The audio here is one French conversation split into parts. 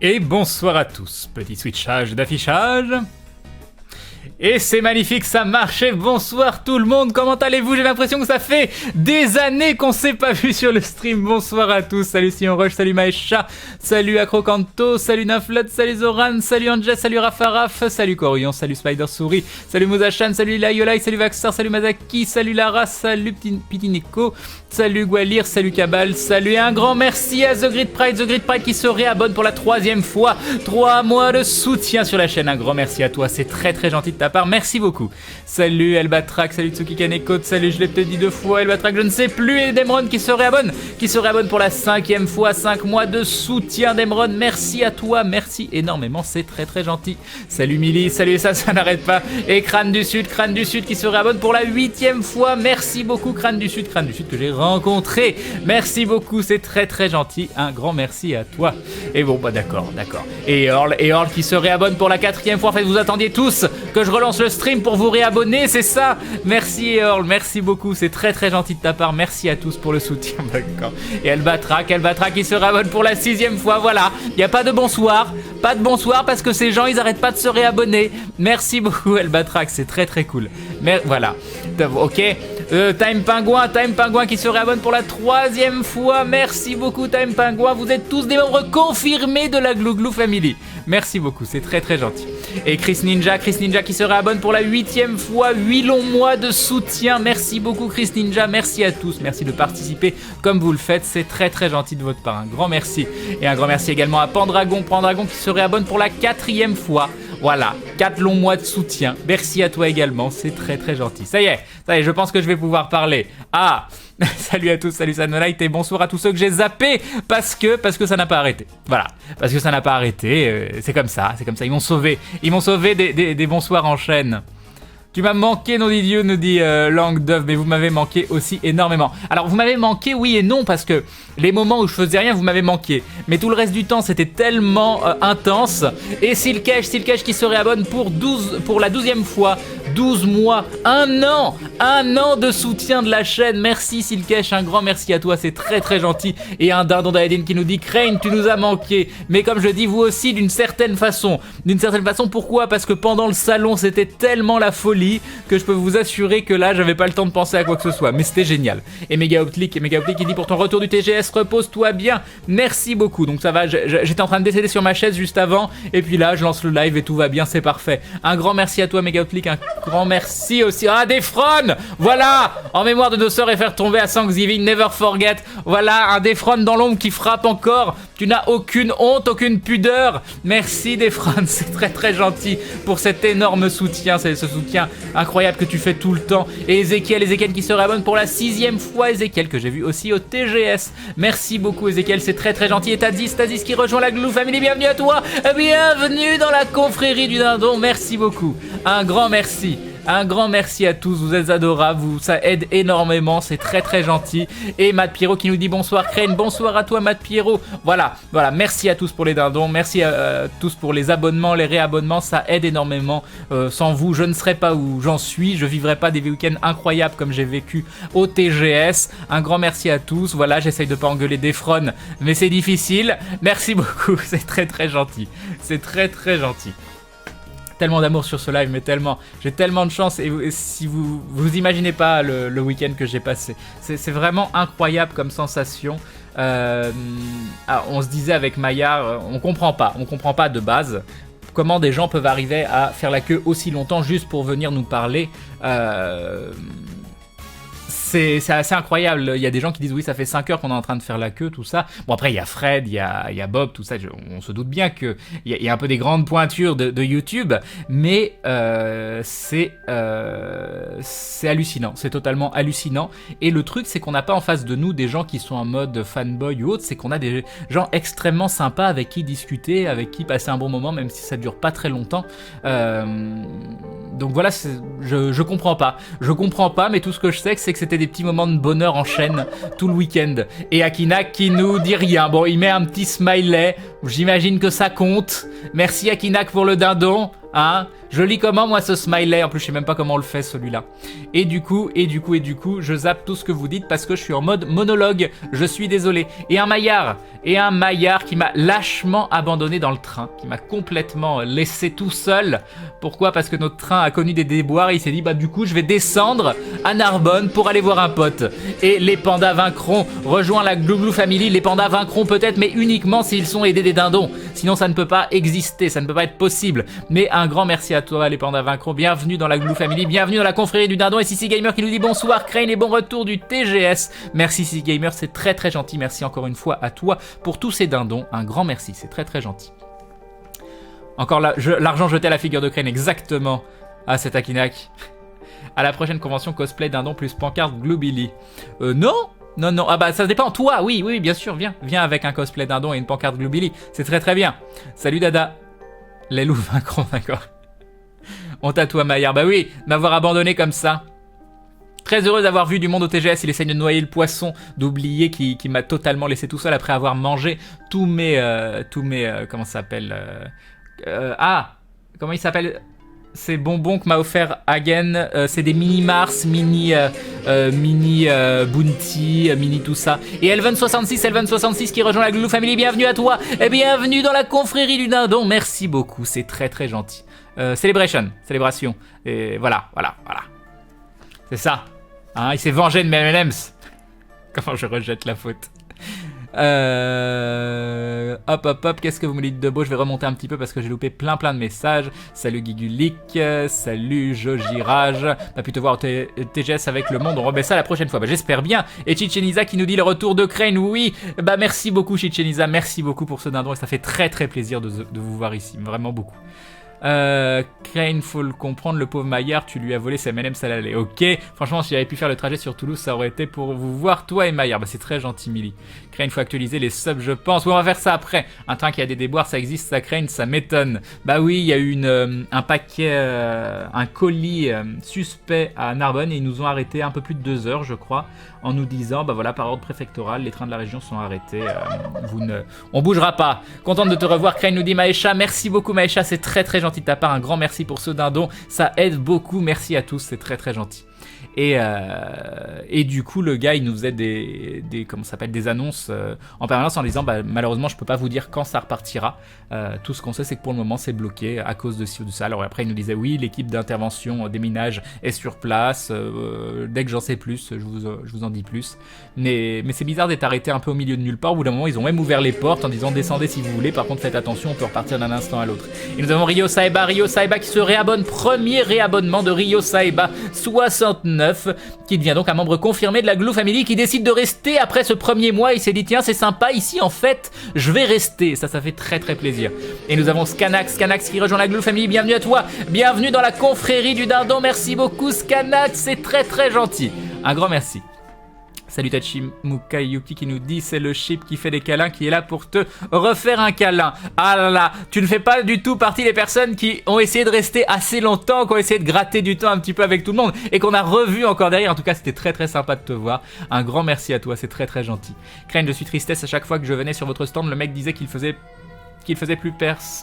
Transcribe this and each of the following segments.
Et bonsoir à tous, petit switchage d'affichage. Et c'est magnifique, ça marche, et bonsoir tout le monde, comment allez-vous? J'ai l'impression que ça fait des années qu'on s'est pas vu sur le stream. Bonsoir à tous, salut Sion Rush, salut Maesha, salut Acrocanto, salut Naflot, salut Zoran, salut Anja, salut Rafaraf, salut Corion, salut Spider Souris, salut Mouzachan, salut Layolai, salut Vaxar, salut Mazaki, salut Lara, salut Pitineko, salut Gwalir, salut Kabal, salut et un grand merci à The Grid Pride qui se réabonne pour la 3e fois. 3 mois de soutien sur la chaîne, un grand merci à toi, c'est très très gentil de ta part, merci beaucoup. Salut Elbatrak, salut Tsuki Kaneko, salut, je l'ai peut-être dit 2 fois, Elbatrak, je ne sais plus, et Demron qui se réabonne pour la 5e fois, 5 mois de soutien Demron, merci à toi, merci énormément, c'est très très gentil. Salut Milly, salut ça n'arrête pas, et Crâne du Sud qui se réabonne pour la 8e fois, merci beaucoup Crâne du Sud que j'ai rencontré, merci beaucoup, c'est très très gentil, un grand merci à toi. Et bon bah d'accord, et Earl qui se réabonne pour la 4e fois, en fait vous attendiez tous que je relance le stream pour vous réabonner, c'est ça. Merci Earl, merci beaucoup, c'est très très gentil de ta part, merci à tous pour le soutien. D'accord. Et Elbatrak qui se réabonne pour la 6e fois, voilà, il n'y a pas de bonsoir parce que ces gens ils arrêtent pas de se réabonner. Merci beaucoup Elbatrak, c'est très très cool. Mais voilà, ok. Time Pingouin qui se réabonne pour la 3e fois, merci beaucoup Time Pingouin, vous êtes tous des membres confirmés de la Glouglou Family. Merci beaucoup, c'est très très gentil. Et Chris Ninja qui se réabonne pour la 8e fois, 8 longs mois de soutien. Merci beaucoup Chris Ninja, merci à tous, merci de participer comme vous le faites, c'est très très gentil de votre part, un grand merci. Et un grand merci également à Pandragon qui se réabonne pour la 4e fois. Voilà, 4 longs mois de soutien, merci à toi également, c'est très très gentil. Ça y est, je pense que je vais pouvoir parler. Ah, salut à tous, salut Sanolite et bonsoir à tous ceux que j'ai zappés parce que ça n'a pas arrêté. Voilà, parce que ça n'a pas arrêté, c'est comme ça, ils m'ont sauvé des bonsoirs en chaîne. Tu m'as manqué, nom Dieu, nous dit Langue d'œuf, mais vous m'avez manqué aussi énormément. Alors, vous m'avez manqué, oui et non, parce que les moments où je faisais rien, vous m'avez manqué. Mais tout le reste du temps, c'était tellement intense. Et Silkesh qui se réabonne pour la 12e fois, 12 mois, 1 an de soutien de la chaîne. Merci Silkesh, un grand merci à toi, c'est très très gentil. Et un dindon d'Aedin qui nous dit Crane, tu nous as manqué. Mais comme je dis, vous aussi, d'une certaine façon. Pourquoi? Parce que pendant le salon, c'était tellement la folie que je peux vous assurer que là j'avais pas le temps de penser à quoi que ce soit, mais c'était génial. Et Megaoptic qui dit pour ton retour du TGS, repose-toi bien, merci beaucoup. Donc ça va, j'étais en train de décéder sur ma chaise juste avant, et puis là je lance le live et tout va bien, c'est parfait. Un grand merci à toi Megaoptic, un grand merci aussi à Defron, voilà, en mémoire de nos sœurs et faire tomber à Thanksgiving, never forget, voilà, un Defron dans l'ombre qui frappe encore, tu n'as aucune honte, aucune pudeur, merci Defron, c'est très très gentil pour cet énorme soutien, c'est ce soutien incroyable que tu fais tout le temps. Et Ezekiel qui se réabonne pour la 6e fois, Ezekiel que j'ai vu aussi au TGS, merci beaucoup Ezekiel, c'est très très gentil. Et Tadis qui rejoint la Glou Family, bienvenue à toi, bienvenue dans la confrérie du dindon, merci beaucoup, un grand merci à tous, vous êtes adorables, ça aide énormément, c'est très très gentil. Et Matt Pierrot qui nous dit bonsoir Crane, bonsoir à toi Matt Pierrot. Voilà, merci à tous pour les dindons, merci à tous pour les abonnements, les réabonnements, ça aide énormément. Sans vous, je ne serais pas où j'en suis, je vivrais pas des week-ends incroyables comme j'ai vécu au TGS. Un grand merci à tous, voilà, j'essaye de pas engueuler Defron, mais c'est difficile. Merci beaucoup, c'est très très gentil, c'est très très gentil. Tellement d'amour sur ce live, mais j'ai tellement de chance, et si vous imaginez pas le week-end que j'ai passé, c'est vraiment incroyable comme sensation. On se disait avec Maillard, on comprend pas de base comment des gens peuvent arriver à faire la queue aussi longtemps juste pour venir nous parler. C'est assez incroyable, il y a des gens qui disent oui ça fait 5 heures qu'on est en train de faire la queue, tout ça. Bon après il y a Fred, il y a Bob, tout ça, on se doute bien qu'il y a un peu des grandes pointures de YouTube, mais c'est hallucinant, c'est totalement hallucinant. Et le truc c'est qu'on n'a pas en face de nous des gens qui sont en mode fanboy ou autre, c'est qu'on a des gens extrêmement sympas avec qui discuter, avec qui passer un bon moment même si ça dure pas très longtemps. Donc voilà, je comprends pas, mais tout ce que je sais c'est que c'était des petits moments de bonheur en chaîne tout le week-end. Et Akinak qui nous dit rien. Bon, il met un petit smiley. J'imagine que ça compte. Merci Akinak pour le dindon. Hein? Je lis comment moi ce smiley, en plus je sais même pas comment on le fait celui-là. Et du coup, je zappe tout ce que vous dites parce que je suis en mode monologue, je suis désolé. Et un Maillard qui m'a lâchement abandonné dans le train, qui m'a complètement laissé tout seul. Pourquoi? Parce que notre train a connu des déboires et il s'est dit bah du coup je vais descendre à Narbonne pour aller voir un pote. Et les pandas vaincront, rejoins la Glouglou Family, les pandas vaincront peut-être mais uniquement s'ils sont aidés des dindons. Sinon ça ne peut pas exister, ça ne peut pas être possible. Mais un grand merci à toi les pandas vaincront, bienvenue dans la Glou Family, bienvenue dans la confrérie du dindon et Sissi Gamer qui nous dit bonsoir Crane et bon retour du TGS. Merci Sissi Gamer, c'est très très gentil, merci encore une fois à toi pour tous ces dindons, un grand merci, c'est très très gentil. Encore là, l'argent jeté à la figure de Crane, exactement. Ah c'est Akinak. À la prochaine convention cosplay dindon plus pancarte Gloobilly. Non. Ah bah ça dépend, toi, oui, bien sûr, viens avec un cosplay dindon et une pancarte Gloobilly, c'est très très bien. Salut Dada. Les loups vaincront, d'accord. On tatoue à Maillard, bah oui, m'avoir abandonné comme ça. Très heureux d'avoir vu du monde au TGS, il essaye de noyer le poisson, d'oublier qui m'a totalement laissé tout seul après avoir mangé tous mes comment ça s'appelle comment il s'appelle ces bonbons que m'a offert Hagen, c'est des mini Mars, mini Bounty, mini tout ça. Et Elven66 qui rejoint la Glou Family, bienvenue à toi et bienvenue dans la confrérie du dindon, merci beaucoup, c'est très très gentil. Célébration, et voilà. C'est ça, hein, il s'est vengé de mes M&M's. Comment je rejette la faute. Hop, qu'est-ce que vous me dites de beau? Je vais remonter un petit peu parce que j'ai loupé plein de messages. Salut Guigulic, salut Jojirage. T'as pu te voir au TGS avec le monde, on remet ça la prochaine fois. Bah j'espère bien. Et Chichen qui nous dit le retour de Crane, oui. Bah merci beaucoup Chichen, merci beaucoup pour ce dindon et ça fait très très plaisir de vous voir ici, vraiment beaucoup. Crane, faut le comprendre, le pauvre Maillard, tu lui as volé ses M&M's à l'aller. Ok, franchement, si j'avais pu faire le trajet sur Toulouse, ça aurait été pour vous voir, toi et Maillard. Bah, c'est très gentil, Milly. Crane, faut actualiser les subs, je pense. Oui, on va faire ça après. Un train qui a des déboires, ça existe, ça Crane, ça m'étonne. Bah oui, il y a eu un paquet, un colis suspect à Narbonne et ils nous ont arrêté un peu plus de 2 heures, je crois, en nous disant, bah voilà, par ordre préfectoral, les trains de la région sont arrêtés. On bougera pas. Contente de te revoir, Crane nous dit Maëcha. Merci beaucoup, Maëcha, c'est très très gentil de ta part. Un grand merci pour ce dindon. Ça aide beaucoup. Merci à tous, c'est très très gentil. Et du coup, le gars, il nous faisait comment ça s'appelle, des annonces en permanence en disant bah, malheureusement, je peux pas vous dire quand ça repartira. Tout ce qu'on sait, c'est que pour le moment, c'est bloqué à cause de ci ou de ça. Alors après, il nous disait oui, l'équipe d'intervention des minages est sur place. Dès que j'en sais plus, je vous en dis plus. Mais c'est bizarre d'être arrêté un peu au milieu de nulle part. Au bout d'un moment, ils ont même ouvert les portes en disant descendez si vous voulez. Par contre, faites attention, on peut repartir d'un instant à l'autre. Et nous avons Rio Saeba qui se réabonne. Premier réabonnement de Rio Saeba 69. Qui devient donc un membre confirmé de la Glou Family, qui décide de rester après ce premier mois. Il s'est dit tiens c'est sympa ici en fait, je vais rester. Ça fait très très plaisir. Et nous avons Scanax qui rejoint la Glou Family, bienvenue à toi, bienvenue dans la confrérie du dindon, merci beaucoup Scanax, c'est très très gentil, un grand merci. Salut Tachimuka Yuki qui nous dit c'est le chip qui fait des câlins qui est là pour te refaire un câlin. Ah là là, tu ne fais pas du tout partie des personnes qui ont essayé de rester assez longtemps, qui ont essayé de gratter du temps un petit peu avec tout le monde et qu'on a revu encore derrière. En tout cas, c'était très très sympa de te voir. Un grand merci à toi, c'est très très gentil. Crane, je suis tristesse à chaque fois que je venais sur votre stand, le mec disait qu'il faisait plus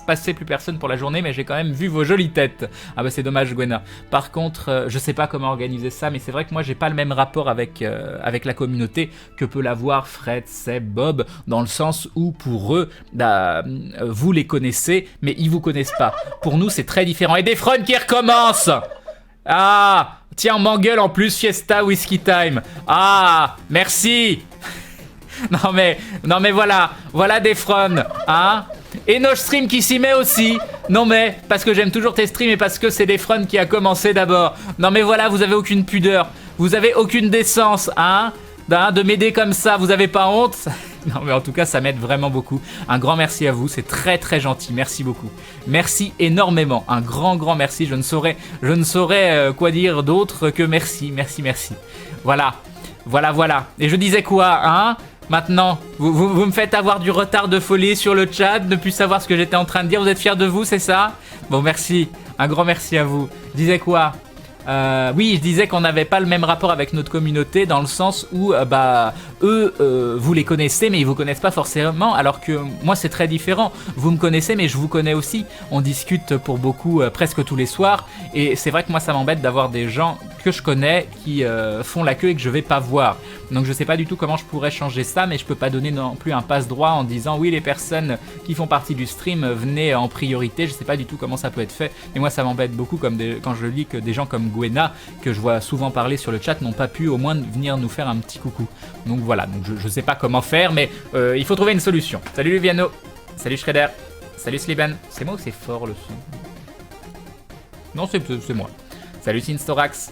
passer plus personne pour la journée, mais j'ai quand même vu vos jolies têtes. Ah bah c'est dommage Gwena. Par contre, je sais pas comment organiser ça, mais c'est vrai que moi j'ai pas le même rapport avec la communauté que peut l'avoir Fred, Seb, Bob, dans le sens où pour eux, vous les connaissez, mais ils vous connaissent pas. Pour nous c'est très différent. Et des fronts qui recommencent. Ah, tiens, on m'engueule en plus, Fiesta Whisky Time. Ah, merci. Non mais voilà des fronts, hein. Et Nostream qui s'y met aussi. Non mais, parce que j'aime toujours tes streams et parce que c'est Defron qui a commencé d'abord. Non mais voilà, vous avez aucune pudeur. Vous avez aucune décence, hein, de m'aider comme ça, vous avez pas honte? Non mais en tout cas, ça m'aide vraiment beaucoup. Un grand merci à vous, c'est très très gentil, merci beaucoup. Merci énormément, un grand merci. Je ne saurais quoi dire d'autre que merci. Voilà. Et je disais quoi, hein? Maintenant, vous me faites avoir du retard de folie sur le chat, ne plus savoir ce que j'étais en train de dire. Vous êtes fiers de vous, c'est ça? Bon, merci. Un grand merci à vous. Je disais quoi? Oui, je disais qu'on n'avait pas le même rapport avec notre communauté dans le sens où eux, vous les connaissez mais ils vous connaissent pas forcément, alors que moi c'est très différent. Vous me connaissez mais je vous connais aussi. On discute pour beaucoup presque tous les soirs et c'est vrai que moi ça m'embête d'avoir des gens que je connais qui font la queue et que je vais pas voir. Donc je sais pas du tout comment je pourrais changer ça, mais je peux pas donner non plus un passe-droit en disant oui les personnes qui font partie du stream venez en priorité. Je sais pas du tout comment ça peut être fait, mais moi ça m'embête beaucoup quand je lis que des gens comme Gwena, que je vois souvent parler sur le chat, n'ont pas pu au moins venir nous faire un petit coucou. Donc voilà, donc je sais pas comment faire, mais il faut trouver une solution. Salut Luviano, salut Shredder, salut Sliban. C'est moi ou c'est fort le son? Non, c'est moi. Salut Sinstorax.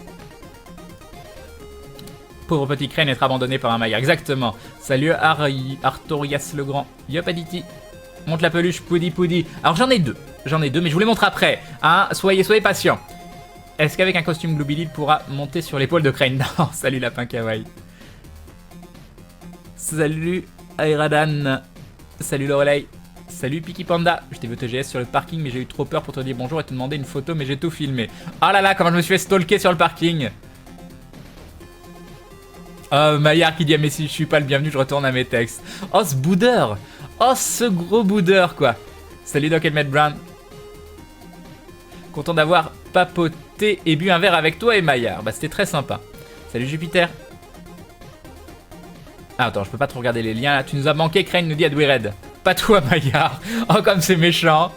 Pauvre petit Crane être abandonné par un Maya. Exactement. Salut Artorias le Grand. Yop Aditi. Monte la peluche, Poudi Poudi. Alors j'en ai deux, mais je vous les montre après. Hein, soyez patients. Est-ce qu'avec un costume Gloobilly, il pourra monter sur l'épaule de Crane? Non, salut Lapin Kawaii. Salut Airadan. Salut Lorelei. Salut Piki Panda. Je t'ai vu TGS sur le parking, mais j'ai eu trop peur pour te dire bonjour et te demander une photo, mais j'ai tout filmé. Oh là là, comment je me suis fait stalker sur le parking. Oh, Maillard qui dit ah, mais si je suis pas le bienvenu, je retourne à mes textes. Oh, ce boudeur. Oh, ce gros boudeur, quoi. Salut Doc Helmet Brown. Content d'avoir papoté et bu un verre avec toi et Maillard. Bah, c'était très sympa. Salut Jupiter. Ah, attends, je peux pas trop regarder les liens là. Tu nous as manqué, Crane nous dit Adwired. Pas toi, Maillard. Oh, comme c'est méchant.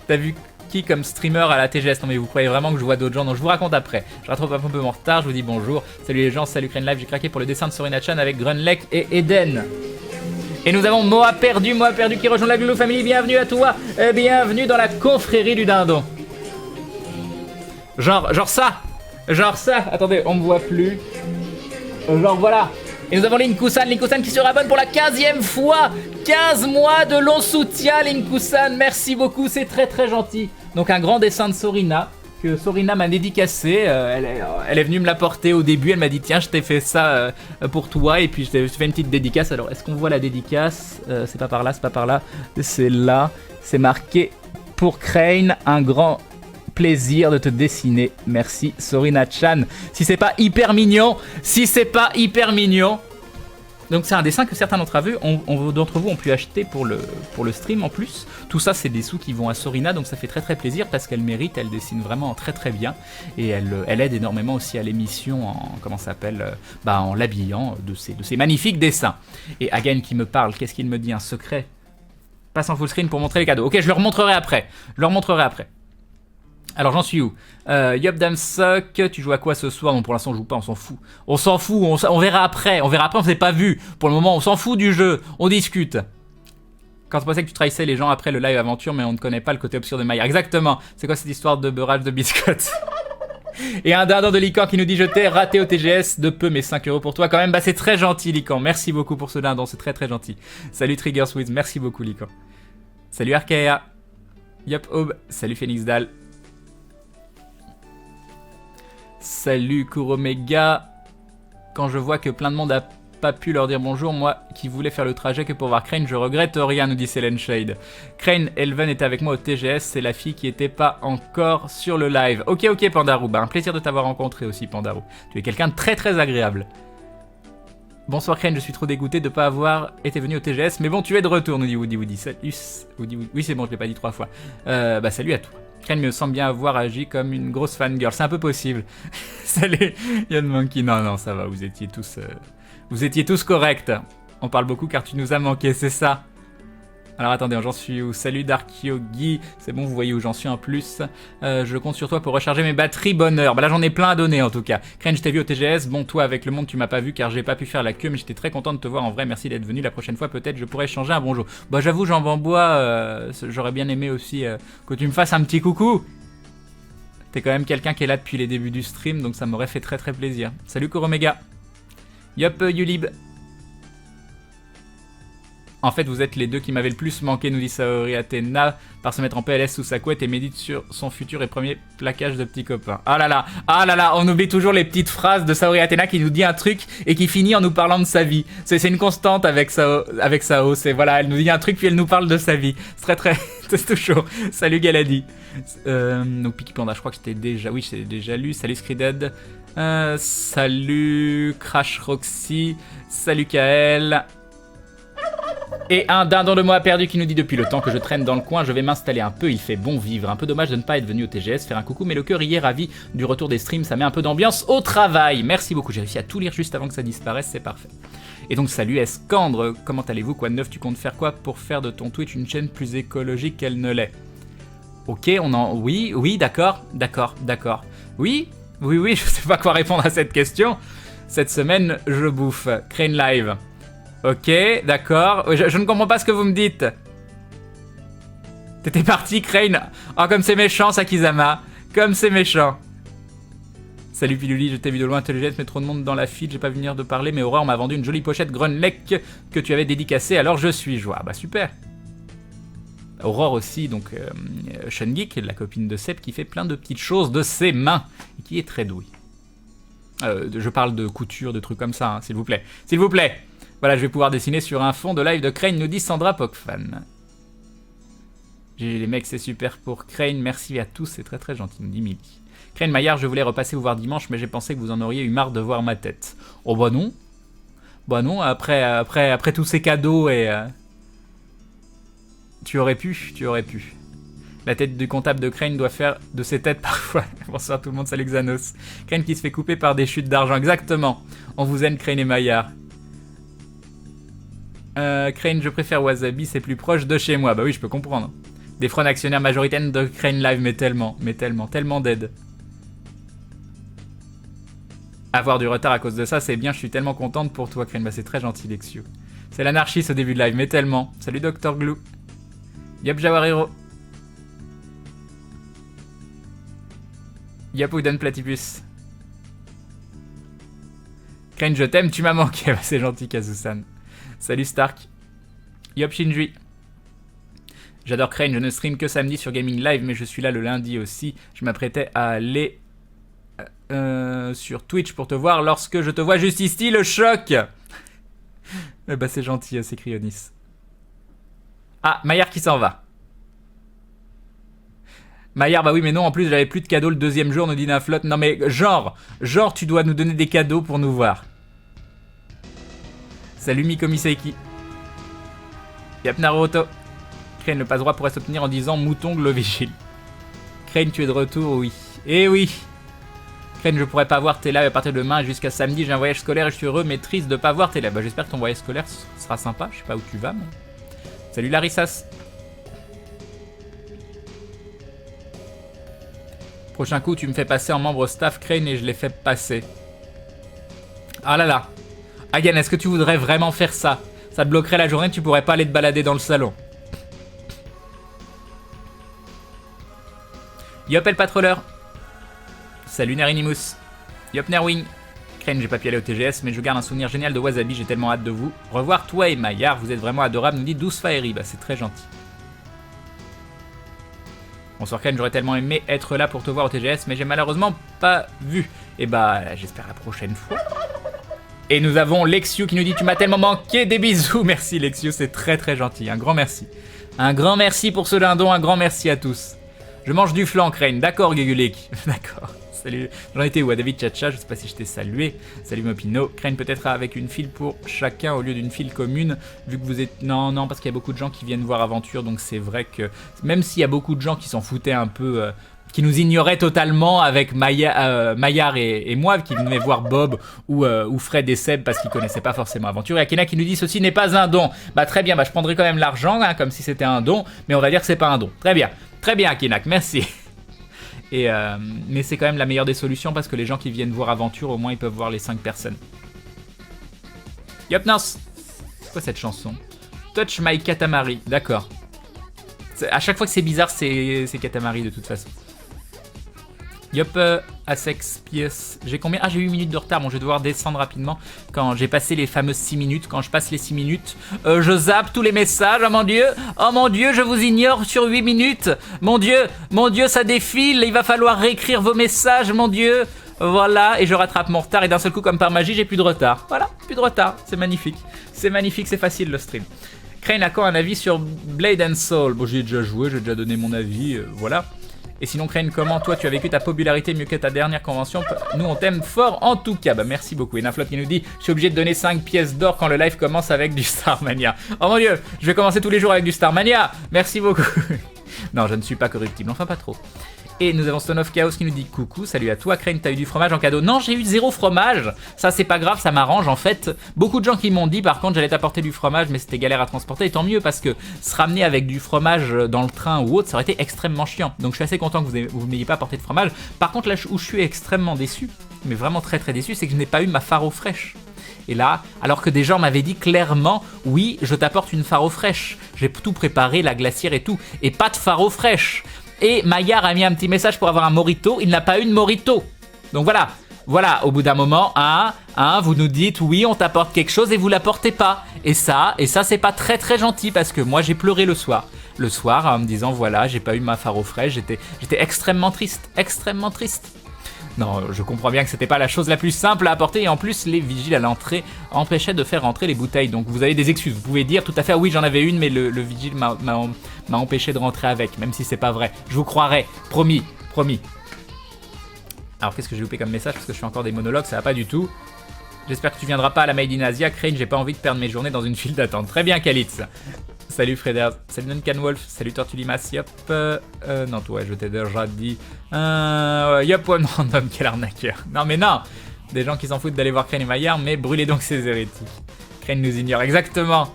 T'as vu qui comme streamer à la TGS? Non, mais vous croyez vraiment que je vois d'autres gens? Donc, je vous raconte après. Je rattrape un peu mon retard. Je vous dis bonjour. Salut les gens. Salut Crane Live. J'ai craqué pour le dessin de Sorina-chan avec Grunlek et Eden. Et nous avons Moa perdu qui rejoint la Glou Family. Bienvenue à toi. Bienvenue dans la confrérie du dindon. Genre ça. Attendez, on me voit plus. Genre voilà. Et nous avons Linkusan qui se rabonne pour la 15e fois. 15 mois de long soutien, Linkusan. Merci beaucoup, c'est très très gentil. Donc un grand dessin de Sorina, que Sorina m'a dédicacé. Elle est venue me l'apporter au début. Elle m'a dit tiens, je t'ai fait ça pour toi. Et puis je t'ai fait une petite dédicace. Alors est-ce qu'on voit la dédicace? C'est pas par là, c'est là. C'est marqué pour Crane, un grand plaisir de te dessiner. Merci Sorina-chan. Si c'est pas hyper mignon. Donc c'est un dessin que certains d'entre vous ont pu acheter pour le stream en plus. Tout ça c'est des sous qui vont à Sorina, donc ça fait très très plaisir parce qu'elle mérite, elle dessine vraiment très très bien. Et elle aide énormément aussi à l'émission en l'habillant de ses magnifiques dessins. Et Hagen qui me parle, qu'est-ce qu'il me dit? Un secret? Passe en full screen pour montrer les cadeaux. Ok, je le remontrerai après. Alors j'en suis où? Yop Damsock, tu joues à quoi ce soir? Non, pour l'instant on joue pas, on s'en fout. On verra après, on s'est pas vu. Pour le moment on s'en fout du jeu, on discute. Quand on pensait que tu trahissais les gens après le live aventure, mais on ne connaît pas le côté obscur de Maya. Exactement, c'est quoi cette histoire de beurrage de biscottes? Et un dindon de Lican qui nous dit je t'ai raté au TGS de peu, mais 5 € pour toi quand même. Bah c'est très gentil Lican, merci beaucoup pour ce dindon, c'est très très gentil. Salut Trigger Swiss, merci beaucoup Lican. Salut Arkea. Yop Aube, salut Phoenix Dal. Salut Kuromega. Quand je vois que plein de monde a pas pu leur dire bonjour, moi qui voulais faire le trajet que pour voir Crane, je regrette rien, nous dit Selen Shade. Crane Elven était avec moi au TGS, c'est la fille qui était pas encore sur le live. Ok Pandarou, bah un plaisir de t'avoir rencontré aussi Pandarou. Tu es quelqu'un de très très agréable. Bonsoir Crane, je suis trop dégoûté de pas avoir été venu au TGS, mais bon tu es de retour, nous dit Woody. Salut Woody. Oui c'est bon, je l'ai pas dit 3 fois. Bah salut à toi. Crane me semble bien avoir agi comme une grosse fangirl, c'est un peu possible. Salut Yann Monkey, non ça va, vous étiez tous corrects. On parle beaucoup car tu nous as manqué, c'est ça. Alors attendez, j'en suis où? Salut Dark Yogi, c'est bon, vous voyez où j'en suis en plus. Je compte sur toi pour recharger mes batteries, bonheur. Bah là j'en ai plein à donner en tout cas. Crane, je t'ai vu au TGS, bon toi avec le monde tu m'as pas vu car j'ai pas pu faire la queue, mais j'étais très content de te voir en vrai, merci d'être venu. La prochaine fois peut-être je pourrais échanger un bonjour. Bah j'avoue Jean Bambois, j'aurais bien aimé aussi que tu me fasses un petit coucou. T'es quand même quelqu'un qui est là depuis les débuts du stream, donc ça m'aurait fait très très plaisir. Salut Kuromega. Yop Yulib. En fait, vous êtes les deux qui m'avaient le plus manqué, nous dit Saori Athena, par se mettre en PLS sous sa couette et médite sur son futur et premier plaquage de petits copains. Ah là là, on oublie toujours les petites phrases de Saori Athena qui nous dit un truc et qui finit en nous parlant de sa vie. C'est une constante avec Sao, c'est voilà, elle nous dit un truc puis elle nous parle de sa vie. C'est très c'est tout chaud. Salut Galadi. Donc Piki Panda, je crois que c'était déjà, oui, j'ai déjà lu. Salut Screeded. Salut Crash Roxy. Salut Kael. Et un dindon de moi perdu qui nous dit depuis le temps que je traîne dans le coin, je vais m'installer un peu, il fait bon vivre. Un peu dommage de ne pas être venu au TGS faire un coucou, mais le cœur y est ravi du retour des streams, ça met un peu d'ambiance au travail. Merci beaucoup, j'ai réussi à tout lire juste avant que ça disparaisse, c'est parfait. Et donc salut Escandre, comment allez-vous? Quoi de neuf? Tu comptes faire quoi pour faire de ton Twitch une chaîne plus écologique qu'elle ne l'est? Ok, oui, d'accord. Oui, je sais pas quoi répondre à cette question. Cette semaine, je bouffe. Crane Live. Ok, d'accord. Je ne comprends pas ce que vous me dites. T'étais parti, Crane. Oh, comme c'est méchant, Sakizama. Comme c'est méchant. Salut Piluli, je t'ai vu de loin, intelligente, mais trop de monde dans la file, j'ai pas venir de parler, mais Aurore m'a vendu une jolie pochette Grunleck que tu avais dédicacée, alors je suis joie. Ah bah super. Aurore aussi, donc Shungeek, la copine de Seb, qui fait plein de petites choses de ses mains, et qui est très douée. Je parle de couture, de trucs comme ça, hein, s'il vous plaît. S'il vous plaît. Voilà, je vais pouvoir dessiner sur un fond de live de Crane, nous dit Sandra Pokfan. Les mecs, c'est super pour Crane, merci à tous, c'est très très gentil, nous dit Milly. Crane Maillard, je voulais repasser vous voir dimanche, mais j'ai pensé que vous en auriez eu marre de voir ma tête. Oh bah non. Bah non, après tous ces cadeaux et... Tu aurais pu. La tête du comptable de Crane doit faire de ses têtes parfois. Bonsoir tout le monde, salut Xanos. Crane qui se fait couper par des chutes d'argent, exactement. On vous aime Crane et Maillard. Crane, je préfère Wasabi, c'est plus proche de chez moi. Bah oui, je peux comprendre. Des fronts actionnaires majoritaires de Crane Live, mais tellement d'aide. Avoir du retard à cause de ça, c'est bien, je suis tellement contente pour toi, Crane. Bah c'est très gentil, Lexio. C'est l'anarchie ce début de live, mais tellement. Salut Dr Glue. Yop Jawariro. Yop Oudan Platypus. Crane, je t'aime, tu m'as manqué. Bah, c'est gentil, Kazusan. Salut Stark. Yop Shinjui. J'adore Crane, je ne stream que samedi sur Gaming Live, mais je suis là le lundi aussi. Je m'apprêtais à aller sur Twitch pour te voir lorsque je te vois juste ici, le choc. Bah c'est gentil, c'est Cryonis. Ah, Maillard qui s'en va. Maillard, bah oui, mais non, en plus j'avais plus de cadeaux le deuxième jour, nous dit Naflot. Non mais genre, tu dois nous donner des cadeaux pour nous voir. Salut Mikomi Seiki. Yap Naruto. Crane, le passe-droit pourrait s'obtenir en disant Mouton Glovigil. Crane, tu es de retour, oui. Eh oui. Crane, je pourrais pas voir tes lives à partir de demain jusqu'à samedi. J'ai un voyage scolaire et je suis heureux mais triste de pas voir tes lives. Bah, j'espère que ton voyage scolaire sera sympa. Je sais pas où tu vas, mais... Salut Larissas. Prochain coup, tu me fais passer en membre staff Crane et je l'ai fait passer. Ah là là. Agan, est-ce que tu voudrais vraiment faire ça? Ça te bloquerait la journée, tu pourrais pas aller te balader dans le salon. Yop El Patrolleur. Salut Nerinimus. Yop Nerwing. Crane, j'ai pas pu aller au TGS, mais je garde un souvenir génial de Wasabi, j'ai tellement hâte de vous revoir. Toi et Maillard, vous êtes vraiment adorables, nous dit Douce Faeri. Bah c'est très gentil. Bonsoir Crane, j'aurais tellement aimé être là pour te voir au TGS, mais j'ai malheureusement pas vu. Et bah j'espère la prochaine fois. Et nous avons Lexio qui nous dit tu m'as tellement manqué, des bisous. Merci Lexio, c'est très très gentil, un grand merci. Un grand merci pour ce dindon, un grand merci à tous. Je mange du flan Crane, d'accord Gugulik. D'accord. Salut, j'en étais où? À David Chacha, je sais pas si je t'ai salué. Salut Mopino. Crane peut-être avec une file pour chacun au lieu d'une file commune, vu que vous êtes... Non, parce qu'il y a beaucoup de gens qui viennent voir Aventure, donc c'est vrai que... Même s'il y a beaucoup de gens qui s'en foutaient un peu... qui nous ignoraient totalement avec Maillard et moi, qui venaient voir Bob ou Fred et Seb parce qu'ils connaissaient pas forcément Aventure. Et Akina qui nous dit ceci n'est pas un don. Bah très bien, bah je prendrai quand même l'argent, hein, comme si c'était un don, mais on va dire que c'est pas un don. Très bien Akinak, merci. Et mais c'est quand même la meilleure des solutions parce que les gens qui viennent voir Aventure, au moins ils peuvent voir les 5 personnes. Yop Nance. C'est quoi cette chanson? Touch My Katamari, d'accord. À chaque fois que c'est bizarre, c'est Katamari de toute façon. Yup, Asex PS. J'ai combien? Ah, j'ai 8 minutes de retard. Bon, je vais devoir descendre rapidement quand j'ai passé les fameuses 6 minutes. Quand je passe les 6 minutes, je zappe tous les messages. Oh mon dieu, je vous ignore sur 8 minutes. Mon dieu, ça défile. Il va falloir réécrire vos messages, mon dieu. Voilà, et je rattrape mon retard. Et d'un seul coup, comme par magie, j'ai plus de retard. Voilà, plus de retard. C'est magnifique. C'est magnifique, c'est facile le stream. Crane a quand un avis sur Blade and Soul? Bon, j'y ai déjà joué, j'ai déjà donné mon avis. Voilà. Et sinon, Crane, comment toi tu as vécu ta popularité mieux que ta dernière convention? Nous, on t'aime fort en tout cas. Bah, merci beaucoup. Et Naflot qui nous dit: je suis obligé de donner 5 pièces d'or quand le live commence avec du Starmania. Oh mon dieu, je vais commencer tous les jours avec du Starmania. Merci beaucoup. Non, je ne suis pas corruptible, enfin pas trop. Et nous avons Stone of Chaos qui nous dit coucou, salut à toi. Crane, t'as eu du fromage en cadeau? Non, j'ai eu 0 fromage. Ça, c'est pas grave, ça m'arrange en fait. Beaucoup de gens qui m'ont dit par contre j'allais t'apporter du fromage, mais c'était galère à transporter. Et tant mieux parce que se ramener avec du fromage dans le train ou autre, ça aurait été extrêmement chiant. Donc je suis assez content que vous m'ayez pas apporté de fromage. Par contre, là où je suis extrêmement déçu, mais vraiment très très déçu, c'est que je n'ai pas eu ma faro fraîche. Et là, alors que des gens m'avaient dit clairement, oui, je t'apporte une faro fraîche. J'ai tout préparé, la glacière et tout, et pas de faro fraîche. Et Maillard a mis un petit message pour avoir un Morito. Il n'a pas eu de Morito. Donc voilà. Voilà, au bout d'un moment, vous nous dites oui, on t'apporte quelque chose et vous l'apportez pas. Et ça c'est pas très très gentil parce que moi j'ai pleuré le soir. Le soir en me disant voilà, j'ai pas eu ma faro fraîche. J'étais extrêmement triste. Extrêmement triste. Non, je comprends bien que c'était pas la chose la plus simple à apporter et en plus les vigiles à l'entrée empêchaient de faire rentrer les bouteilles. Donc vous avez des excuses, vous pouvez dire tout à fait oui j'en avais une mais le vigile m'a empêché de rentrer avec, même si c'est pas vrai. Je vous croirai, promis, promis. Alors qu'est-ce que j'ai loupé comme message parce que je fais encore des monologues, ça va pas du tout. J'espère que tu viendras pas à la Made in Asia, Crane, j'ai pas envie de perdre mes journées dans une file d'attente. Très bien Kalitz. Salut Freders, salut Duncan Wolf, salut Tortulimas, yop, non toi je t'ai déjà dit, yop one random, quel arnaqueur. Non mais non, des gens qui s'en foutent d'aller voir Crane et Maillard, mais brûlez donc ces hérétiques. Crane nous ignore, exactement.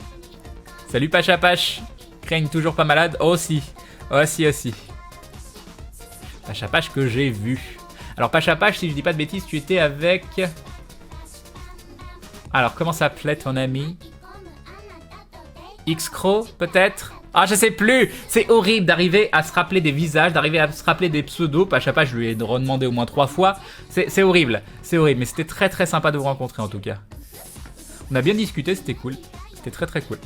Salut Pachapache, Crane toujours pas malade, oh si, Pachapache que j'ai vu. Alors Pachapache, si je dis pas de bêtises, tu étais avec... Alors comment s'appelait ton ami? X-Crow, peut-être? Ah, je sais plus! C'est horrible d'arriver à se rappeler des visages, d'arriver à se rappeler des pseudos. Pachapache, je lui ai redemandé au moins 3 fois. C'est horrible, mais c'était très très sympa de vous rencontrer en tout cas. On a bien discuté, c'était cool. C'était très très cool.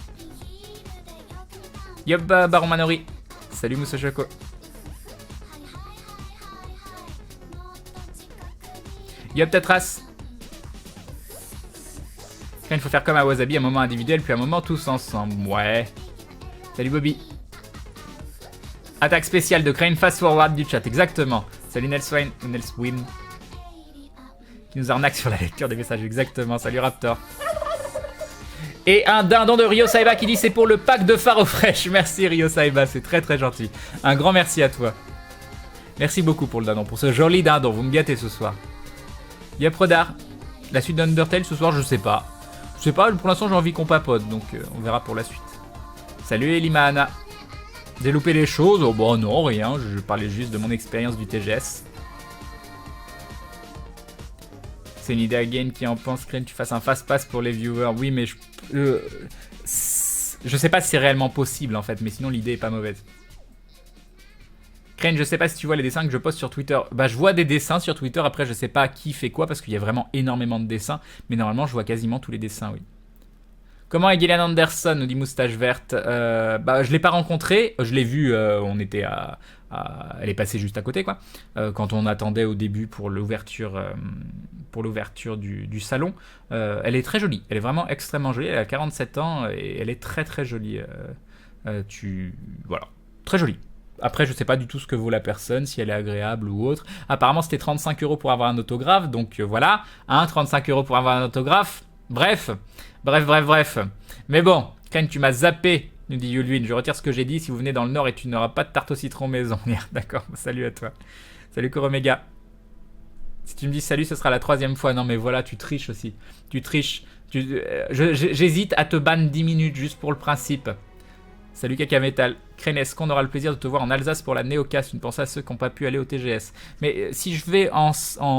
Yup, Baron Manori. Salut Moussa Choco. Yup, Tetras. Il faut faire comme à Wasabi, un moment individuel, puis un moment tous ensemble. Ouais. Salut Bobby. Attaque spéciale de Crane fast forward du chat, exactement. Salut Nelswin. Qui nous arnaque sur la lecture des messages, exactement. Salut Raptor. Et un dindon de Ryo Saiba qui dit c'est pour le pack de Faro Fresh. Merci Ryo Saiba, c'est très très gentil. Un grand merci à toi. Merci beaucoup pour le dindon, pour ce joli dindon. Vous me gâtez ce soir. Yep Rodar. La suite d'Undertale ce soir, je sais pas. Je sais pas, pour l'instant j'ai envie qu'on papote, donc on verra pour la suite. Salut Elimana. J'ai loupé les choses? Oh bon non, rien, je parlais juste de mon expérience du TGS. C'est une idée à Game qui en pense, Crane, tu fasses un fast-pass pour les viewers. Oui, mais je sais pas si c'est réellement possible en fait, mais sinon l'idée est pas mauvaise. Crane, je sais pas si tu vois les dessins que je poste sur Twitter. Bah, je vois des dessins sur Twitter, après je sais pas qui fait quoi parce qu'il y a vraiment énormément de dessins, mais normalement je vois quasiment tous les dessins, oui. Comment est Gillian Anderson, nous dit Moustache Verte? Bah, je l'ai pas rencontrée, je l'ai vue, on était elle est passée juste à côté, quoi. Quand on attendait au début pour l'ouverture du salon. Elle est très jolie, elle est vraiment extrêmement jolie, elle a 47 ans et elle est très très jolie. Voilà, très jolie. Après, je sais pas du tout ce que vaut la personne, si elle est agréable ou autre. Apparemment, c'était 35 € pour avoir un autographe, donc voilà. 35 € pour avoir un autographe. Bref. Mais bon, Crane, tu m'as zappé, nous dit Yulwin. Je retire ce que j'ai dit. Si vous venez dans le Nord et tu n'auras pas de tarte au citron maison. D'accord, salut à toi. Salut Koromega. Si tu me dis salut, ce sera la 3e fois. Non, mais voilà, tu triches aussi. Tu triches. J'hésite à te ban 10 minutes juste pour le principe. Salut Kaka Metal. Crane, est-ce qu'on aura le plaisir de te voir en Alsace pour la Néocast? Une pensée à ceux qui n'ont pas pu aller au TGS. Mais si je vais en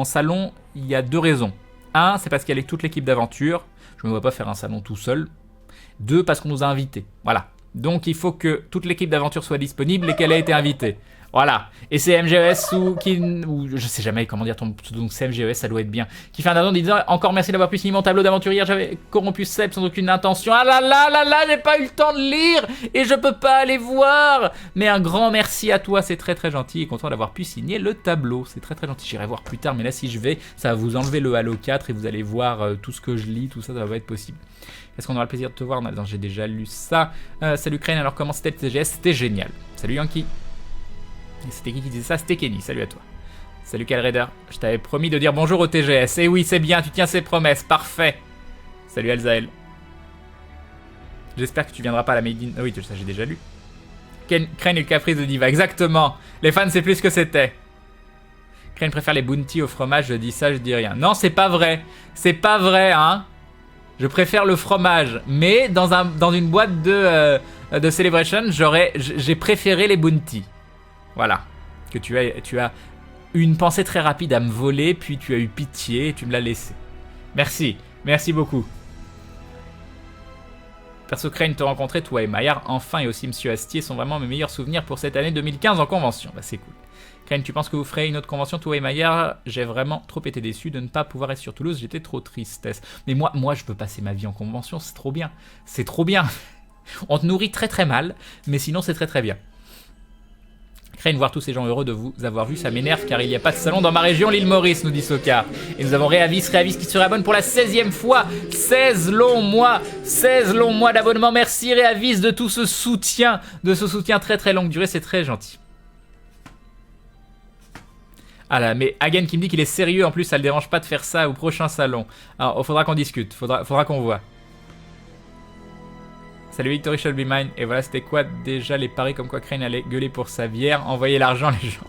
salon, il y a 2 raisons. 1, c'est parce qu'il y a toute l'équipe d'aventure. Je ne me vois pas faire un salon tout seul. 2, parce qu'on nous a invités. Voilà. Donc il faut que toute l'équipe d'aventure soit disponible et qu'elle ait été invitée. Voilà. Et c'est MGES ou je sais jamais comment dire ton pseudo, donc c'est MGES, ça doit être bien. Qui fait un addon disant encore merci d'avoir pu signer mon tableau d'aventure hier, j'avais corrompu Seb sans aucune intention. Ah là là là là, j'ai pas eu le temps de lire et je peux pas aller voir. Mais un grand merci à toi, c'est très très gentil et content d'avoir pu signer le tableau. C'est très très gentil. J'irai voir plus tard, mais là si je vais, ça va vous enlever le Halo 4 et vous allez voir tout ce que je lis, tout ça, ça va être possible. Est-ce qu'on aura le plaisir de te voir? Non, j'ai déjà lu ça. Salut Crane, alors comment c'était le TGS? C'était génial. Salut Yankee. C'était qui disait ça? C'était Kenny, salut à toi. Salut Calraider, je t'avais promis de dire bonjour au TGS. Eh oui, c'est bien, tu tiens ses promesses, parfait. Salut Alzael. J'espère que tu viendras pas à la Made in... Oh oui, ça j'ai déjà lu. Crane et le caprice de Diva, exactement. Les fans, c'est plus ce que c'était. Crane préfère les bounty au fromage, je dis ça, je dis rien. Non, c'est pas vrai. C'est pas vrai, hein. Je préfère le fromage, mais dans une boîte de Celebration, j'ai préféré les bounty. Voilà, que tu as eu une pensée très rapide à me voler, puis tu as eu pitié et tu me l'as laissé. Merci, merci beaucoup. Perso Crane te rencontrer, toi et Maillard, enfin, et aussi Monsieur Astier sont vraiment mes meilleurs souvenirs pour cette année 2015 en convention. Bah c'est cool. Crane, tu penses que vous ferez une autre convention, toi et Maillard? J'ai vraiment trop été déçu de ne pas pouvoir être sur Toulouse, j'étais trop tristesse. Mais moi je veux passer ma vie en convention, c'est trop bien. C'est trop bien. On te nourrit très très mal, mais sinon c'est très très bien. Crane, voir tous ces gens heureux de vous avoir vu, ça m'énerve car il n'y a pas de salon dans ma région, l'île Maurice, nous dit Sokar. Et nous avons Réavis qui se réabonne pour la 16e fois. 16 longs mois d'abonnement. Merci Réavis de tout ce soutien, très très longue durée, c'est très gentil. Ah là, mais Hagen qui me dit qu'il est sérieux, en plus ça le dérange pas de faire ça au prochain salon. Alors, il faudra qu'on discute, faudra qu'on voit. Salut Victory shall be mine. Et voilà, c'était quoi déjà les paris comme quoi Crane allait gueuler pour sa bière? Envoyer l'argent les gens.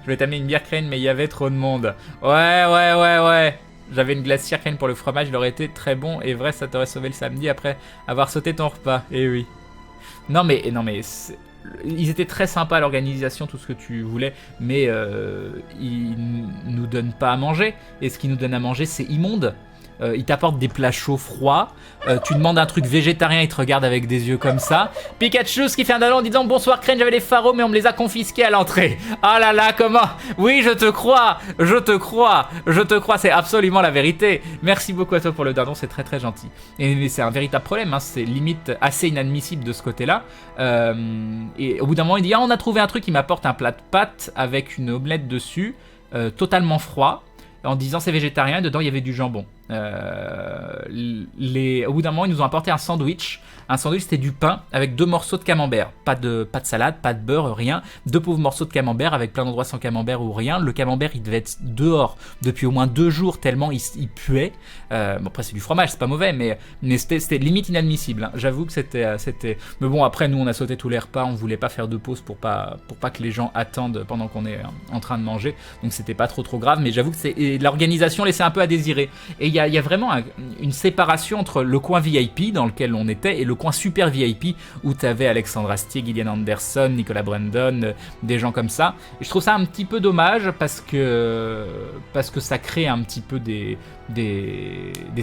Je vais t'amener une bière Crane, mais il y avait trop de monde. Ouais. J'avais une glacière Crane pour le fromage, il aurait été très bon. Et vrai, ça t'aurait sauvé le samedi après avoir sauté ton repas. Eh oui. Non mais ils étaient très sympas à l'organisation, tout ce que tu voulais. Mais ils nous donnent pas à manger. Et ce qu'ils nous donnent à manger, c'est immonde. Ils t'apportent des plats chauds froids, tu demandes un truc végétarien, ils te regardent avec des yeux comme ça. Pikachu qui fait un addon en disant bonsoir Crane, j'avais les pharos mais on me les a confisqués à l'entrée. Ah là là, comment? Oui, je te crois, c'est absolument la vérité. Merci beaucoup à toi pour le dindon, c'est très très gentil. Et c'est un véritable problème, hein, c'est limite assez inadmissible de ce côté-là. Et au bout d'un moment, il dit ah, on a trouvé un truc, il m'apporte un plat de pâtes avec une omelette dessus, totalement froid. En disant c'est végétarien, dedans il y avait du jambon. Au bout d'un moment, ils nous ont apporté un sandwich. Un sandwich, c'était du pain avec 2 morceaux de camembert. Pas de salade, pas de beurre, rien. 2 pauvres morceaux de camembert avec plein d'endroits sans camembert ou rien. Le camembert, il devait être dehors depuis au moins 2 jours tellement il puait. Bon, après, c'est du fromage, c'est pas mauvais, mais c'était limite inadmissible. Hein. J'avoue que c'était. Mais bon, après, nous, on a sauté tous les repas. On voulait pas faire de pause pour pas que les gens attendent pendant qu'on est en train de manger. Donc, c'était pas trop grave. Mais j'avoue que l'organisation laissait un peu à désirer. Et il y a vraiment une séparation entre le coin VIP dans lequel on était et le coin super VIP où tu avais Alexandre Astier, Gillian Anderson, Nicolas Brandon, des gens comme ça. Et je trouve ça un petit peu dommage parce que ça crée un petit peu des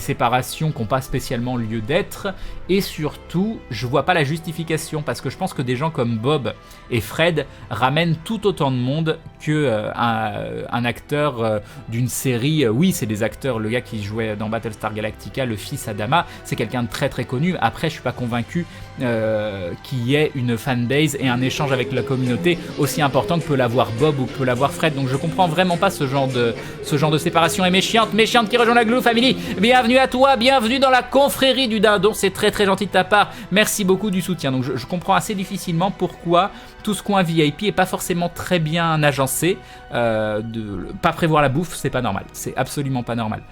séparations qui n'ont pas spécialement lieu d'être. Et surtout, je vois pas la justification parce que je pense que des gens comme Bob et Fred ramènent tout autant de monde que un acteur d'une série. Oui, c'est des acteurs. Le gars qui jouait dans Battlestar Galactica, le fils Adama, c'est quelqu'un de très très connu. Après, je suis pas convaincu qu'il y ait une fanbase et un échange avec la communauté aussi important que peut l'avoir Bob ou que peut l'avoir Fred. Donc je comprends vraiment pas ce genre de séparation. Et méchante qui rejoint la Glue Family, bienvenue à toi, bienvenue dans la confrérie du dindon, c'est très très gentil de ta part, merci beaucoup du soutien. Donc je comprends assez difficilement pourquoi tout ce coin VIP est pas forcément très bien agencé. Pas prévoir la bouffe, c'est pas normal, c'est absolument pas normal.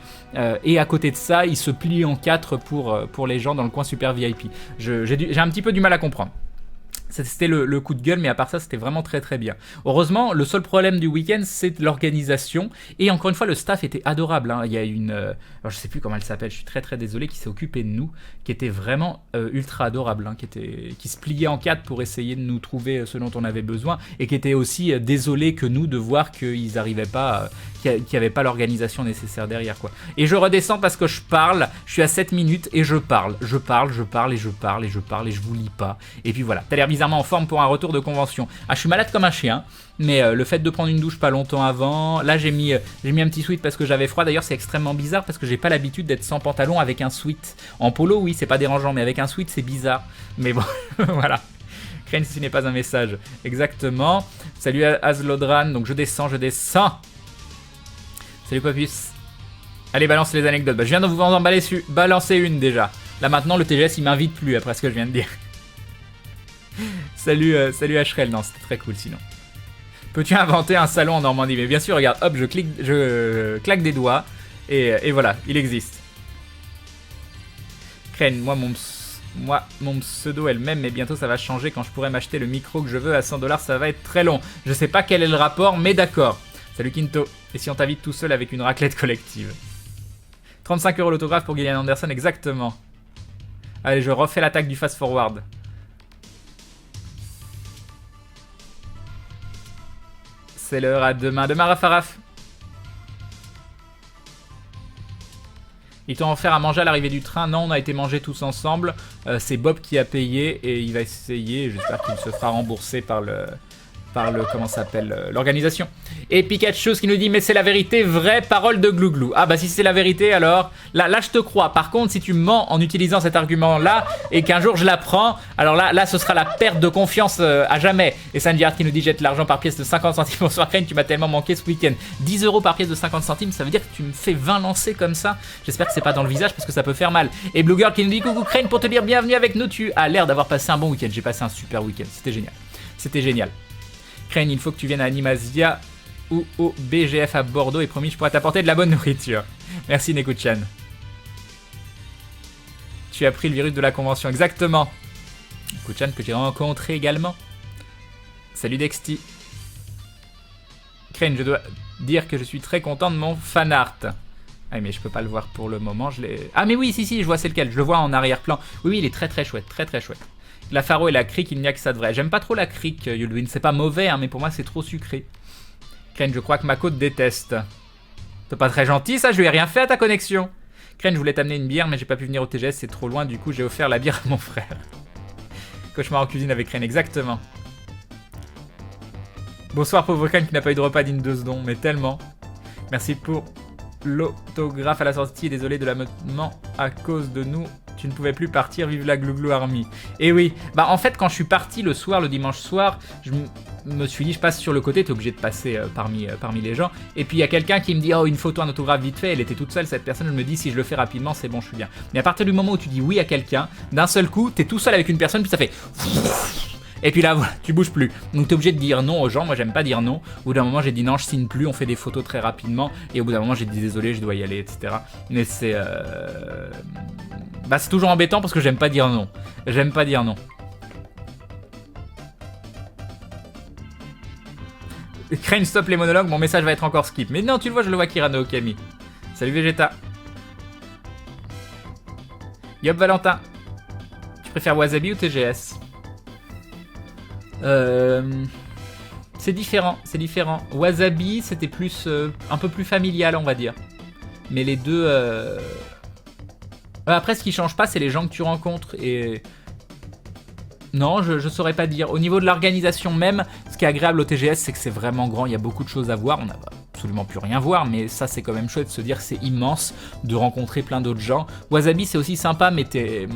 Et à côté de ça, il se plie en 4 pour les gens dans le coin super VIP. J'ai un petit peu du mal à comprendre. C'était le coup de gueule, mais à part ça, c'était vraiment très très bien. Heureusement, le seul problème du week-end, c'est l'organisation. Et encore une fois, le staff était adorable. Hein. Il y a une... alors, je sais plus comment elle s'appelle, je suis très très désolé, qui s'est occupée de nous, qui était vraiment ultra adorable, hein, qui se pliait en quatre pour essayer de nous trouver ce dont on avait besoin, et qui était aussi désolé que nous de voir qu'ils n'arrivaient pas... qu'il n'y avait pas l'organisation nécessaire derrière, quoi. Et je redescends parce que je parle, je suis à 7 minutes et je parle et je parle et je vous lis pas. Et puis voilà, t'as l'air bizarrement en forme pour un retour de convention. Ah, je suis malade comme un chien, mais le fait de prendre une douche pas longtemps avant, là j'ai mis un petit sweat parce que j'avais froid. D'ailleurs c'est extrêmement bizarre parce que j'ai pas l'habitude d'être sans pantalon avec un sweat. En polo oui, c'est pas dérangeant, mais avec un sweat c'est bizarre. Mais bon, voilà. Crane, ceci n'est pas un message. Exactement. Salut Azlodran, donc je descends. Salut Papus. Allez, balance les anecdotes. Bah, je viens de vous en balancer une déjà. Là maintenant, le TGS il m'invite plus après ce que je viens de dire. Salut HRL. Non, c'était très cool sinon. Peux-tu inventer un salon en Normandie? Mais bien sûr, regarde, hop, je claque des doigts et voilà, il existe. Crane, moi mon pseudo est le même, mais bientôt ça va changer quand je pourrai m'acheter le micro que je veux à 100$. Ça va être très long. Je sais pas quel est le rapport, mais d'accord. Salut Quinto. Et si on t'invite tout seul avec une raclette collective? 35€ l'autographe pour Gillian Anderson, exactement. Allez, je refais l'attaque du fast forward. C'est l'heure à demain. Demain, Rafaraf. Ils t'ont offert à manger à l'arrivée du train? Non, on a été manger tous ensemble. C'est Bob qui a payé et il va essayer. J'espère qu'il se fera rembourser par le comment s'appelle l'organisation. Et Pikachu qui nous dit mais c'est la vérité, vraie parole de Glouglou. Ah bah si c'est la vérité alors là je te crois. Par contre si tu mens en utilisant cet argument là et qu'un jour je l'apprends, alors là ce sera la perte de confiance à jamais. Et Sandy Hart qui nous dit jette l'argent par pièce de 50 centimes. Bonsoir Crane, tu m'as tellement manqué ce week-end. 10€ par pièce de 50 centimes, ça veut dire que tu me fais 20 lancers comme ça. J'espère que c'est pas dans le visage parce que ça peut faire mal. Et Blue Girl qui nous dit coucou Crane pour te dire bienvenue avec nous. Tu as l'air d'avoir passé un bon week-end. J'ai passé un super week-end, c'était génial. Crane, il faut que tu viennes à Animasia ou au BGF à Bordeaux et promis, je pourrais t'apporter de la bonne nourriture. Merci Neko-chan. Tu as pris le virus de la convention, exactement. Neko-chan que j'ai rencontré également. Salut Dexty. Crane, je dois dire que je suis très content de mon fan art. Ah mais je peux pas le voir pour le moment, je l'ai... Ah mais oui, si, je vois c'est lequel, je le vois en arrière-plan. Oui, il est très très chouette, très très chouette. La faro et la crique, il n'y a que ça de vrai. J'aime pas trop la crique, Yulwin. C'est pas mauvais, hein, mais pour moi, c'est trop sucré. Crane, je crois que Mako te déteste. C'est pas très gentil, ça. Je lui ai rien fait à ta connexion. Crane, je voulais t'amener une bière, mais j'ai pas pu venir au TGS. C'est trop loin. Du coup, j'ai offert la bière à mon frère. Cauchemar en cuisine avec Crane, exactement. Bonsoir, pauvre Crane qui n'a pas eu de repas digne de ce don, mais tellement. Merci pour l'autographe à la sortie. Désolé de l'amendement à cause de nous. Tu ne pouvais plus partir, vive la Glouglou Army. Et oui, bah en fait quand je suis parti le soir, le dimanche soir, je me suis dit je passe sur le côté, t'es obligé de passer parmi les gens. Et puis il y a quelqu'un qui me dit oh une photo, un autographe vite fait, elle était toute seule cette personne, je me dis si je le fais rapidement c'est bon je suis bien. Mais à partir du moment où tu dis oui à quelqu'un, d'un seul coup t'es tout seul avec une personne puis ça fait... Et puis là, voilà, tu bouges plus. Donc t'es obligé de dire non aux gens. Moi, j'aime pas dire non. Au bout d'un moment, j'ai dit non, je signe plus. On fait des photos très rapidement. Et au bout d'un moment, j'ai dit désolé, je dois y aller, etc. Mais c'est... Bah, c'est toujours embêtant parce que j'aime pas dire non. J'aime pas dire non. Crane, stop les monologues. Mon message va être encore skip. Mais non, tu le vois, je le vois, Kirano Okami. Salut Vegeta. Yop Valentin. Tu préfères Wasabi ou TGS? C'est différent. Wasabi, c'était plus un peu plus familial, on va dire. Mais les deux... Après, ce qui change pas, c'est les gens que tu rencontres. Et non, je saurais pas dire. Au niveau de l'organisation même, ce qui est agréable au TGS, c'est que c'est vraiment grand. Il y a beaucoup de choses à voir. On n'a absolument plus rien voir, mais ça, c'est quand même chouette de se dire que c'est immense, de rencontrer plein d'autres gens. Wasabi, c'est aussi sympa, mais t'es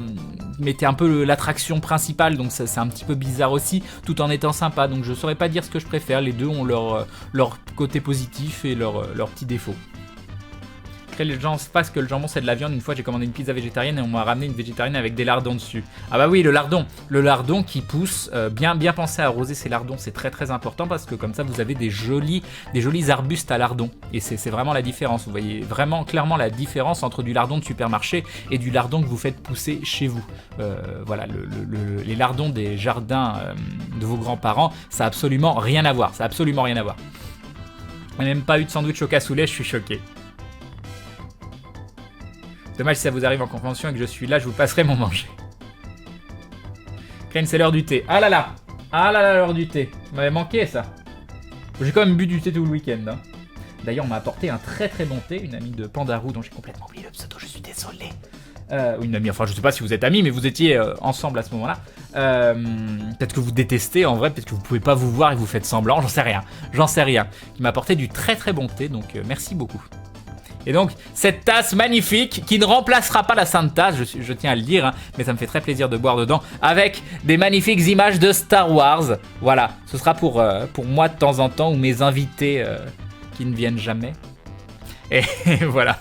un peu l'attraction principale, donc c'est un petit peu bizarre aussi, tout en étant sympa. Donc je saurais pas dire ce que je préfère. Les deux ont leur côté positif et leurs petits défauts. Les gens pensent que le jambon c'est de la viande. Une fois j'ai commandé une pizza végétarienne et on m'a ramené une végétarienne avec des lardons dessus. Ah bah oui, le lardon qui pousse. Bien penser à arroser ces lardons, c'est très très important parce que comme ça vous avez des jolis arbustes à lardons. Et c'est vraiment la différence. Vous voyez vraiment clairement la différence entre du lardon de supermarché et du lardon que vous faites pousser chez vous. Voilà, les lardons des jardins de vos grands-parents, ça a absolument rien à voir. Ça a absolument rien à voir. On n'a même pas eu de sandwich au cassoulet, je suis choqué. Dommage si ça vous arrive en convention et que je suis là, je vous passerai mon manger. Crane, c'est l'heure du thé. Ah là là, l'heure du thé. Vous m'avez manqué ça. J'ai quand même bu du thé tout le week-end. Hein. D'ailleurs, on m'a apporté un très très bon thé, une amie de Pandarou dont j'ai complètement oublié le pseudo, je suis désolé. Une amie, enfin je sais pas si vous êtes amis, mais vous étiez ensemble à ce moment-là. Peut-être que vous détestez en vrai, peut-être que vous pouvez pas vous voir et vous faites semblant, j'en sais rien. Qui m'a apporté du très très bon thé, donc merci beaucoup. Et donc, cette tasse magnifique, qui ne remplacera pas la sainte tasse, je tiens à le dire, hein, mais ça me fait très plaisir de boire dedans, avec des magnifiques images de Star Wars. Voilà, ce sera pour moi de temps en temps, ou mes invités qui ne viennent jamais. Et voilà.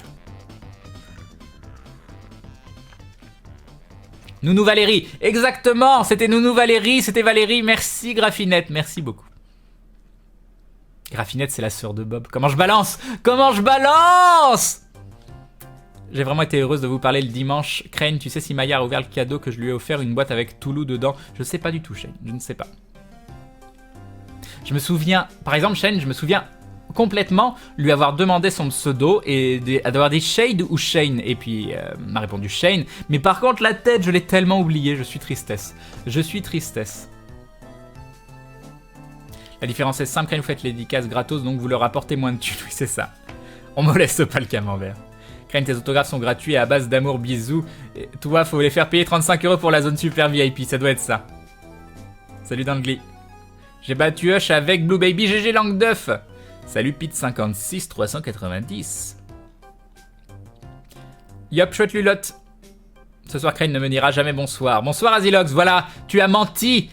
Nounou Valérie, exactement, c'était Nounou Valérie, c'était Valérie, merci Graffinette, merci beaucoup. Graffinette, c'est la sœur de Bob. Comment je balance? J'ai vraiment été heureuse de vous parler le dimanche. Crane, tu sais si Maya a ouvert le cadeau que je lui ai offert, une boîte avec Toulouse dedans? Je sais pas du tout, Shane, je ne sais pas. Je me souviens, par exemple, Shane, je me souviens complètement lui avoir demandé son pseudo et d'avoir dit Shade ou Shane, et puis m'a répondu Shane, mais par contre la tête, je l'ai tellement oublié, je suis tristesse. La différence est simple, quand vous faites les dédicaces gratos, donc vous leur apportez moins de thunes, oui c'est ça. On moleste pas le camembert. Crane, tes autographes sont gratuits et à base d'amour, bisous. Et toi, faut les faire payer 35 € pour la zone super VIP, ça doit être ça. Salut Dangly. J'ai battu Hush avec Blue Baby, GG Languedeuf. Salut Pete56 390. Yop, chouette lulotte. Ce soir, Crane ne me dira jamais bonsoir. Bonsoir Azilox, voilà, tu as menti.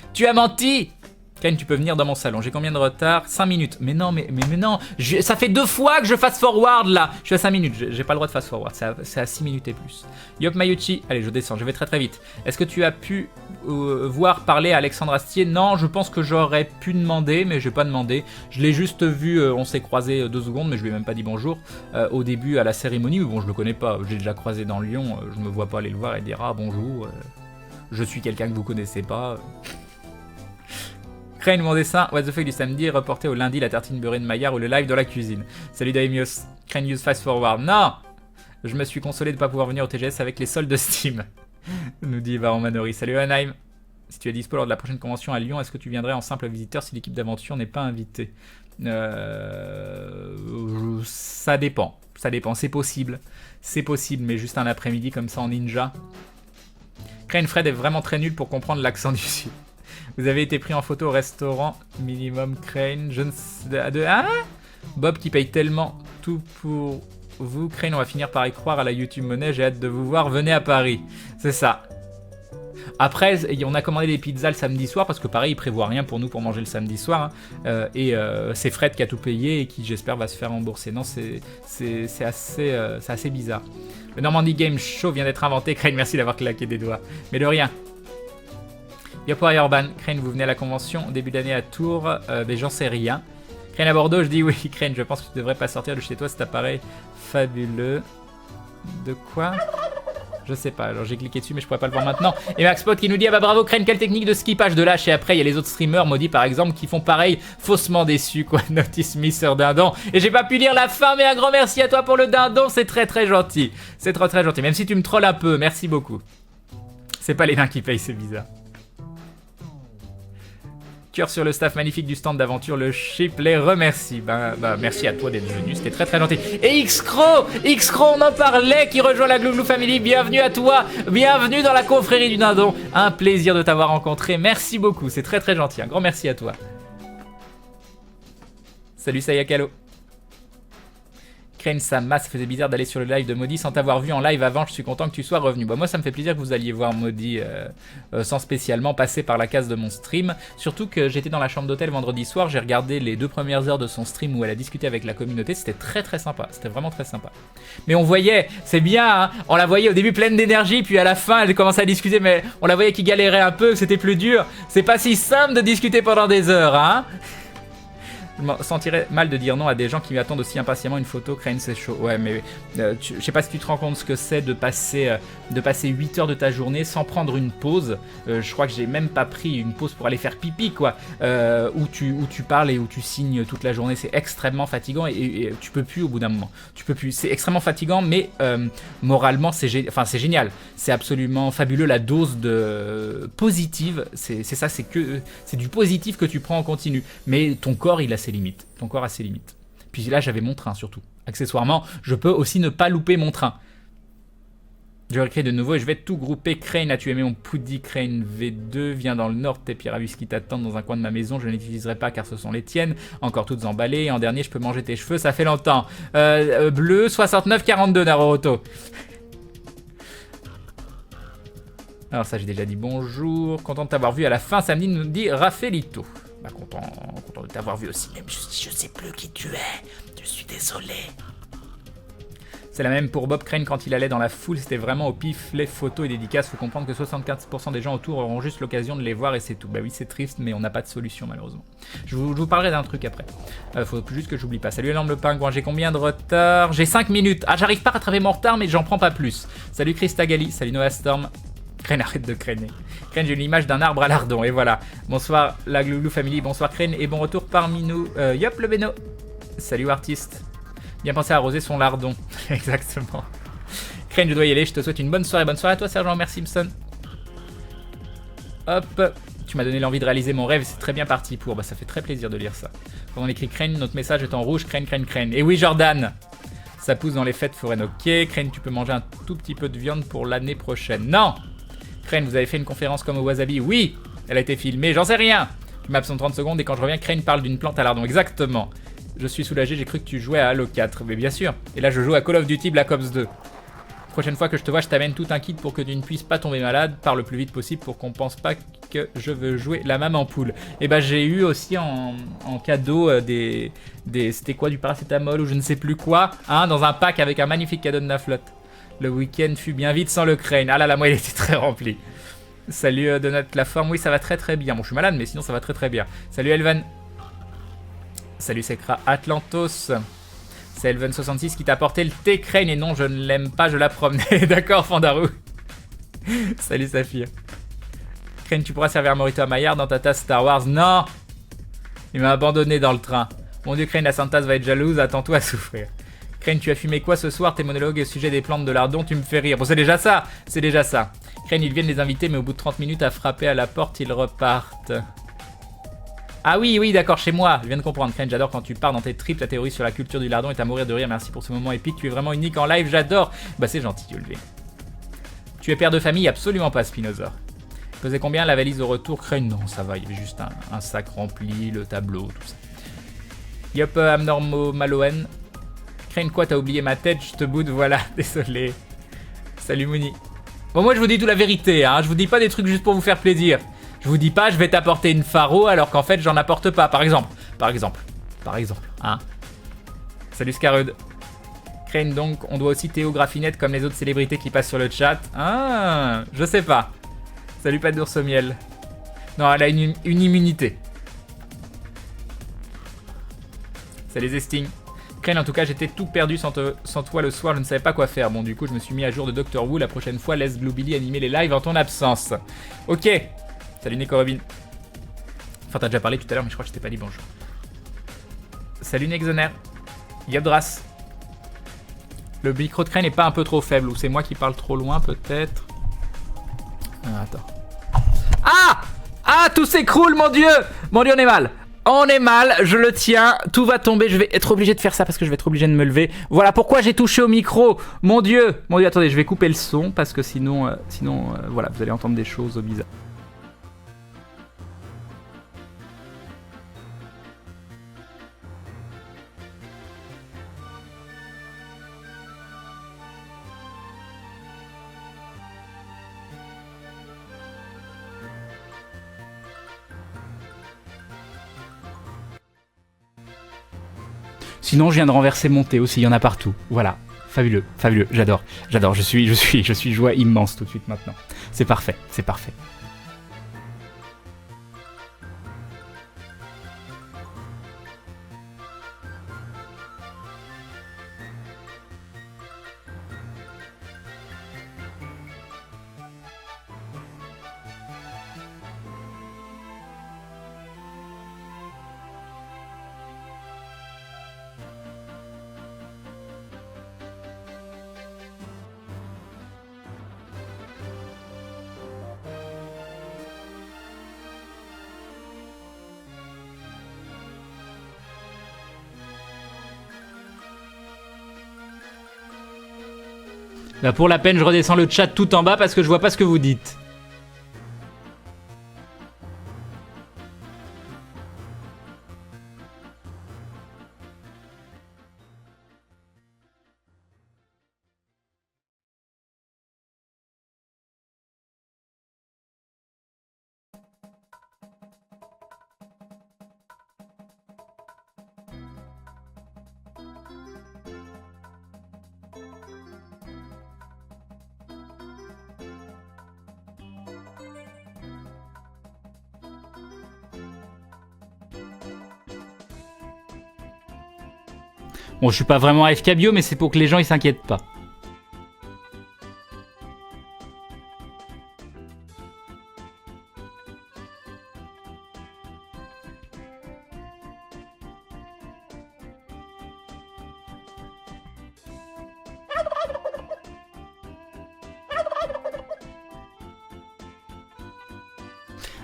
Crane, tu peux venir dans mon salon. J'ai combien de retard? 5 minutes. Mais non, mais non. Ça fait 2 fois que je fast forward là. Je suis à 5 minutes. J'ai pas le droit de fast forward. C'est à 6 minutes et plus. Yop Mayuchi. Allez, je descends. Je vais très très vite. Est-ce que tu as pu voir parler à Alexandre Astier? Non, je pense que j'aurais pu demander, mais j'ai pas demandé. Je l'ai juste vu. On s'est croisé 2 secondes, mais je lui ai même pas dit bonjour. Au début, à la cérémonie. Bon, je le connais pas. J'ai déjà croisé dans Lyon. Je me vois pas aller le voir et dire ah bonjour. Je suis quelqu'un que vous connaissez pas. Crane, mon dessin, what the fuck du samedi, reporté au lundi la tartine beurrée de Maillard ou le live dans la cuisine. Salut Daimios. Crane use fast forward. Non! Je me suis consolé de ne pas pouvoir venir au TGS avec les soldes de Steam. Nous dit Baron Manori. Salut Anaheim. Si tu es dispo lors de la prochaine convention à Lyon, est-ce que tu viendrais en simple visiteur si l'équipe d'aventure n'est pas invitée? Ça dépend. C'est possible, mais juste un après-midi comme ça en ninja. Crane, Fred est vraiment très nul pour comprendre l'accent du sud. Vous avez été pris en photo au restaurant minimum Crane. Je ne sais... Ah Bob qui paye tellement tout pour vous. Crane, on va finir par y croire à la YouTube Monnaie. J'ai hâte de vous voir. Venez à Paris. C'est ça. Après, on a commandé des pizzas le samedi soir parce que pareil, il prévoit rien pour nous pour manger le samedi soir. Hein. C'est Fred qui a tout payé et qui, j'espère, va se faire rembourser. Non, c'est assez bizarre. Le Normandy Game Show vient d'être inventé. Crane, merci d'avoir claqué des doigts. Mais de rien. Yop Urban, Crane, vous venez à la convention début d'année à Tours, mais j'en sais rien. Crane à Bordeaux, je dis oui. Crane, je pense que tu devrais pas sortir de chez toi cet appareil fabuleux. De quoi? Je sais pas, alors j'ai cliqué dessus mais je pourrais pas le voir maintenant. Et Maxpot qui nous dit ah bah bravo Crane, quelle technique de skippage de lâche. Et après il y a les autres streamers maudits par exemple qui font pareil, faussement déçus quoi. Notice Mister Dindon. Et j'ai pas pu lire la fin mais un grand merci à toi pour le dindon, c'est très très gentil. C'est très très gentil, même si tu me trolles un peu, merci beaucoup. C'est pas les nains qui payent, c'est bizarre. Cœur sur le staff magnifique du stand d'aventure, le Chip les remercie. Merci à toi d'être venu, c'était très très gentil. Et Xcro, on en parlait, qui rejoint la Glouglou Family. Bienvenue à toi, bienvenue dans la confrérie du dindon. Un plaisir de t'avoir rencontré, merci beaucoup, c'est très très gentil. Un grand merci à toi. Salut Sayakalo. Crane Sama, ça faisait bizarre d'aller sur le live de Maudit sans t'avoir vu en live avant, je suis content que tu sois revenu. Bah moi ça me fait plaisir que vous alliez voir Maudit sans spécialement passer par la case de mon stream. Surtout que j'étais dans la chambre d'hôtel vendredi soir, j'ai regardé les 2 premières heures de son stream où elle a discuté avec la communauté, c'était très très sympa, c'était vraiment très sympa. Mais on voyait, c'est bien, hein, on la voyait au début pleine d'énergie, puis à la fin elle commençait à discuter, mais on la voyait qui galérait un peu, que c'était plus dur. C'est pas si simple de discuter pendant des heures, hein. Je me sentirais mal de dire non à des gens qui attendent aussi impatiemment une photo. Crane, c'est chaud. Ouais, mais je sais pas si tu te rends compte ce que c'est de passer 8 heures de ta journée sans prendre une pause. Je crois que j'ai même pas pris une pause pour aller faire pipi, quoi. Où tu parles et où tu signes toute la journée. C'est extrêmement fatigant et tu peux plus au bout d'un moment. Tu peux plus. C'est extrêmement fatigant, mais moralement, c'est génial. C'est absolument fabuleux. La dose de positive, c'est ça, c'est du positif que tu prends en continu. Mais ton corps, il a ses limites. Ton corps a ses limites. Puis là, j'avais mon train surtout. Accessoirement, je peux aussi ne pas louper mon train. Je vais recréer de nouveau et je vais tout grouper. Crane, as-tu aimé mon Poudi? Crane V2, viens dans le nord, tes Pyravis qui t'attendent dans un coin de ma maison. Je ne l'utiliserai pas car ce sont les tiennes. Encore toutes emballées. Et en dernier, je peux manger tes cheveux, ça fait longtemps. Bleu, 69,42 Naruto. Alors ça, j'ai déjà dit bonjour. Content de t'avoir vu à la fin samedi, nous dit Raffaelito. Bah content de t'avoir vu aussi, même si je sais plus qui tu es. Je suis désolé. C'est la même pour Bob Crane quand il allait dans la foule, c'était vraiment au pif, les photos et dédicaces. Faut comprendre que 75% des gens autour auront juste l'occasion de les voir et c'est tout. Bah oui, c'est triste, mais on n'a pas de solution malheureusement. Je vous parlerai d'un truc après. Faut juste que j'oublie pas. Salut Énorme le Pingouin, j'ai combien de retard? J'ai 5 minutes. Ah, j'arrive pas à rattraper mon retard, mais j'en prends pas plus. Salut Christa Gali, salut Noah Storm. Crane, arrête de crainer. Crane, j'ai une image d'un arbre à lardon, et voilà. Bonsoir la Glouglou Family, bonsoir Crane, et bon retour parmi nous. Yop le Beno. Salut artiste. Bien pensé à arroser son lardon. Exactement. Crane, je dois y aller, je te souhaite une bonne soirée. Bonne soirée à toi Sergent, merci Simpson. Hop. Tu m'as donné l'envie de réaliser mon rêve, c'est très bien parti pour. Bah ça fait très plaisir de lire ça. Quand on écrit Crane, notre message est en rouge, Crane, Crane, Crane. Et oui Jordan. Ça pousse dans les fêtes foraines, ok. Crane, tu peux manger un tout petit peu de viande pour l'année prochaine. Non. Crane, vous avez fait une conférence comme au Wasabi? Oui, elle a été filmée, j'en sais rien. Tu m'absentes 30 secondes et quand je reviens, Crane parle d'une plante à lardon. Exactement. Je suis soulagé, j'ai cru que tu jouais à Halo 4. Mais bien sûr. Et là, je joue à Call of Duty Black Ops 2. Prochaine fois que je te vois, je t'amène tout un kit pour que tu ne puisses pas tomber malade. Parle le plus vite possible pour qu'on pense pas que je veux jouer la maman poule. Et bah, j'ai eu aussi en cadeau des c'était quoi, du paracétamol ou je ne sais plus quoi, hein, dans un pack avec un magnifique cadeau de Naflotte. Le week-end fut bien vite sans le Crane. Ah là là, moi il était très rempli. Salut Donut, la forme, oui ça va très très bien. Bon je suis malade mais sinon ça va très très bien. Salut Elven. Salut Sekra Atlantos. C'est Elven66 qui t'a apporté le thé Crane et non je ne l'aime pas, je la promenais. D'accord Fandarou. Salut Saphir. Crane, tu pourras servir Morito à Maillard dans ta tasse Star Wars. Non. Il m'a abandonné dans le train. Mon dieu Crane, la Santas va être jalouse, attends-toi à souffrir. Crane, tu as fumé quoi ce soir? Tes monologues au sujet des plantes de lardon, tu me fais rire. Bon, c'est déjà ça, c'est déjà ça. Crane, ils viennent les inviter, mais au bout de 30 minutes à frapper à la porte, ils repartent. Ah oui, oui, d'accord, chez moi. Je viens de comprendre, Crane, j'adore quand tu pars dans tes tripes, la théorie sur la culture du lardon est à mourir de rire. Merci pour ce moment épique, tu es vraiment unique en live, j'adore. Bah, c'est gentil, Ulvé. Tu es père de famille? Absolument pas, Spinosaur. Pesait combien la valise au retour? Crane, non, ça va, il y avait juste un sac rempli, le tableau, tout ça. Yop, Abnormo Maloen. Crane, quoi, t'as oublié ma tête, je te boude, voilà, désolé. Salut Mouni. Bon, moi je vous dis toute la vérité, hein, je vous dis pas des trucs juste pour vous faire plaisir. Je vous dis pas, je vais t'apporter une Faro alors qu'en fait j'en apporte pas, par exemple, hein. Salut Scarud. Crane, donc, on doit aussi Théo Graffinette comme les autres célébrités qui passent sur le chat. Ah, je sais pas. Salut pas d'ours au miel. Non, elle a une immunité. Salut Zesting. Crane, en tout cas, j'étais tout perdu sans toi le soir, je ne savais pas quoi faire. Bon, du coup, je me suis mis à jour de Doctor Who. La prochaine fois, laisse Gloobilly animer les lives en ton absence. Ok. Salut Nico Robin. Enfin, t'as déjà parlé tout à l'heure, mais je crois que je t'ai pas dit bonjour. Salut Nexoner. Yabdras. Le micro de Crane n'est pas un peu trop faible, ou c'est moi qui parle trop loin, peut-être. Ah, attends. Ah! Ah, tout s'écroule, mon dieu! Mon dieu, on est mal. On est mal, je le tiens, tout va tomber, je vais être obligé de faire ça parce que je vais être obligé de me lever. Voilà pourquoi j'ai touché au micro. Mon dieu, attendez, je vais couper le son parce que sinon, voilà, vous allez entendre des choses bizarres. Sinon, je viens de renverser mon thé aussi, il y en a partout. Voilà, fabuleux, fabuleux, j'adore, j'adore, je suis joie immense tout de suite maintenant. C'est parfait, c'est parfait. Bah pour la peine, je redescends le chat tout en bas parce que je vois pas ce que vous dites. Bon, je suis pas vraiment AFK bio, mais c'est pour que les gens ils s'inquiètent pas.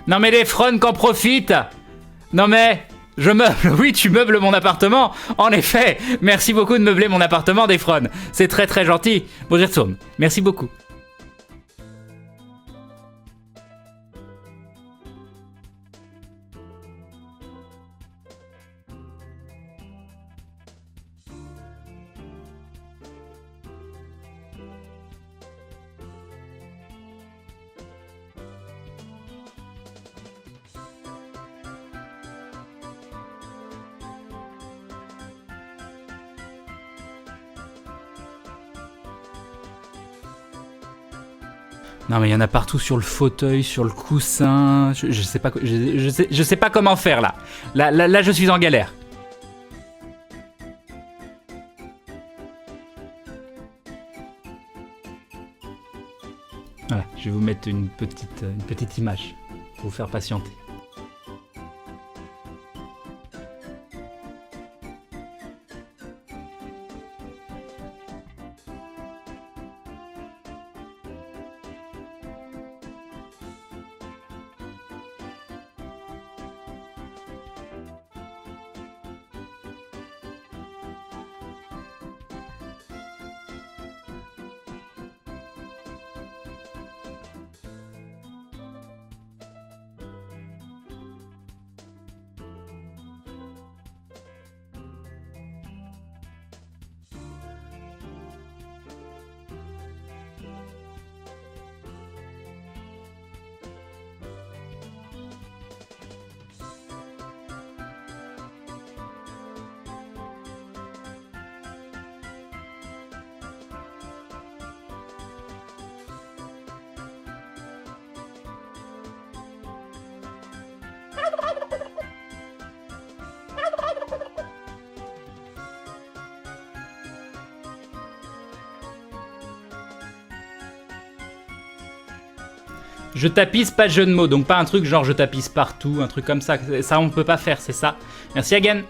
Non mais les fronts qu'en profitent. Non mais... Je meuble, oui tu meubles mon appartement, en effet, merci beaucoup de meubler mon appartement Defron, c'est très très gentil, bon j'y retourne, merci beaucoup. Non mais il y en a partout sur le fauteuil, sur le coussin, je sais pas, je sais pas comment faire là. Là je suis en galère. Voilà, je vais vous mettre une petite image pour vous faire patienter. Je tapisse, pas de jeu de mots, donc pas un truc genre je tapisse partout, un truc comme ça. Ça, on peut pas faire, c'est ça. Merci again.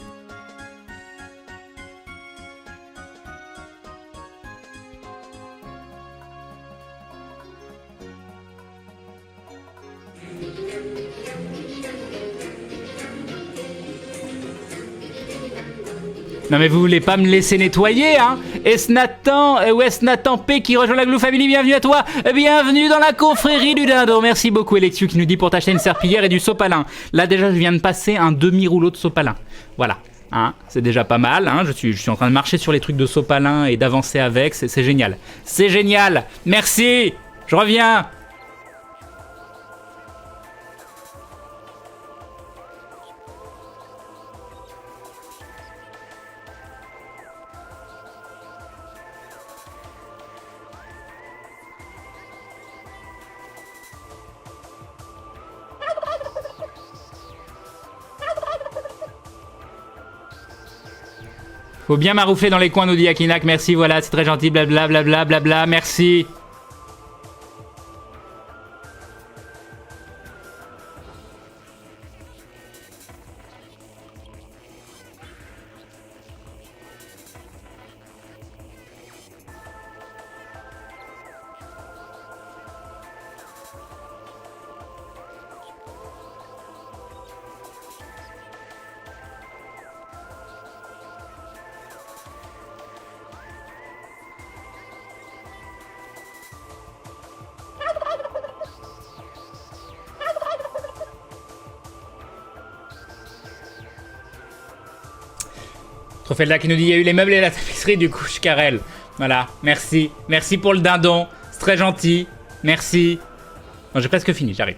Non mais vous voulez pas me laisser nettoyer, hein? Est-ce Nathan, ou est-ce Nathan P qui rejoint la Glou Family? Bienvenue à toi, bienvenue dans la confrérie du dindon. Merci beaucoup Alexiu qui nous dit pour t'acheter une serpillière et du sopalin. Là déjà je viens de passer un demi-rouleau de sopalin. Voilà, hein, c'est déjà pas mal, hein. Je suis en train de marcher sur les trucs de sopalin et d'avancer avec, c'est génial. C'est génial, merci, je reviens. Faut bien maroufler dans les coins, nous dit Akinak. Merci, voilà, c'est très gentil, blablabla, blablabla, merci. Trofelda qui nous dit il y a eu les meubles et la tapisserie du couche Karel. Voilà, merci. Merci pour le dindon. C'est très gentil. Merci. Bon, j'ai presque fini, j'arrive.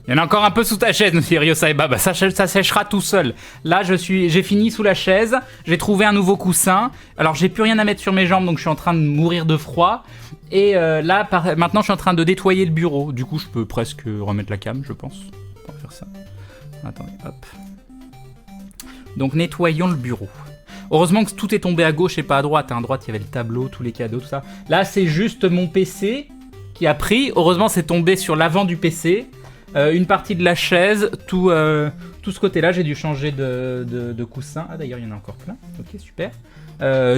Il y en a encore un peu sous ta chaise, nous dit Ryo Saeba. Bah, ça séchera tout seul. Là, j'ai fini sous la chaise. J'ai trouvé un nouveau coussin. Alors, j'ai plus rien à mettre sur mes jambes, donc je suis en train de mourir de froid. Et là, maintenant, je suis en train de nettoyer le bureau. Du coup, je peux presque remettre la cam, je pense. On va faire ça. Attendez, hop. Donc, nettoyons le bureau. Heureusement que tout est tombé à gauche et pas à droite. À droite, il y avait le tableau, tous les cadeaux, tout ça. Là, c'est juste mon PC qui a pris. Heureusement, c'est tombé sur l'avant du PC. Une partie de la chaise, tout ce côté-là, j'ai dû changer de coussin. Ah d'ailleurs, il y en a encore plein. Ok, super.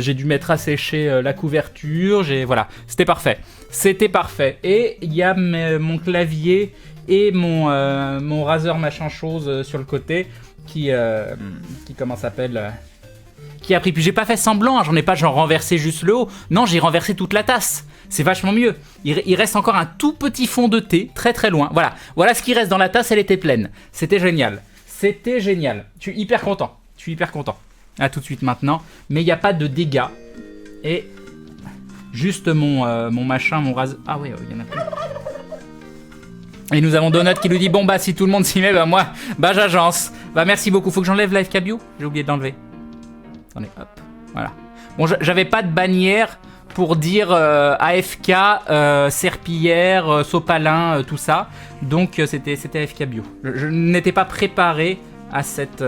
J'ai dû mettre à sécher la couverture. Voilà, c'était parfait. C'était parfait. Et il y a mon clavier et mon Razer machin chose sur le côté qui comment s'appelle qui a pris. Puis j'ai pas fait semblant, hein, j'en ai pas genre renversé juste le haut. Non, j'ai renversé toute la tasse. C'est vachement mieux. Il reste encore un tout petit fond de thé, très très loin. Voilà ce qui reste dans la tasse, elle était pleine. C'était génial. C'était génial. Je suis hyper content. Je suis hyper content. À tout de suite maintenant. Mais il n'y a pas de dégâts. Et juste mon machin, mon rase... Ah ouais, il y en a plus. Et nous avons Donut qui nous dit, bon bah si tout le monde s'y met, bah moi, bah j'agence. Bah merci beaucoup. Faut que j'enlève la FK Bio. J'ai oublié de l'enlever. Attendez, hop. Voilà. Bon, j'avais pas de bannière pour dire AFK, serpillière, sopalin, tout ça. Donc c'était AFK Bio. Je n'étais pas préparé à cette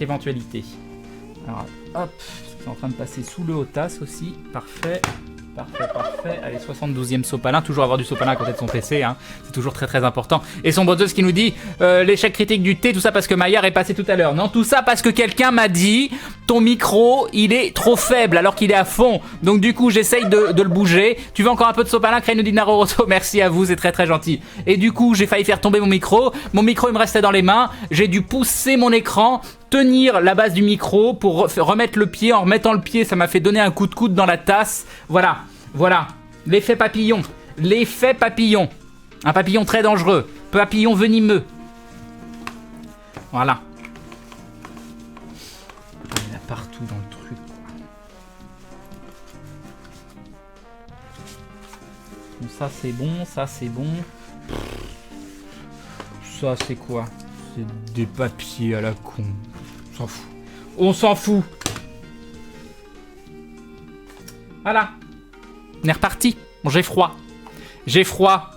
éventualité. Alors hop, c'est en train de passer sous le Hotas aussi. Parfait. Parfait. Allez, 72e sopalin. Toujours avoir du sopalin à côté de son PC, hein. C'est toujours très très important. Et son botteuse qui nous dit l'échec critique du thé, tout ça parce que Maillard est passé tout à l'heure. Non, tout ça parce que quelqu'un m'a dit ton micro, il est trop faible alors qu'il est à fond. Donc du coup, j'essaye de le bouger. Tu veux encore un peu de sopalin, Crane nous dit Naroroto. Merci à vous, c'est très très gentil. Et du coup, j'ai failli faire tomber mon micro. Mon micro, il me restait dans les mains. J'ai dû pousser mon écran, tenir la base du micro pour remettre le pied. En remettant le pied, ça m'a fait donner un coup de coude dans la tasse. Voilà, l'effet papillon. L'effet papillon. Un papillon très dangereux. Papillon venimeux. Voilà. Il y en a partout dans le truc. Bon, ça c'est bon, ça c'est bon. Ça c'est quoi? C'est des papiers à la con. On s'en fout. On s'en fout. Voilà. On est reparti. Bon, j'ai froid. J'ai froid.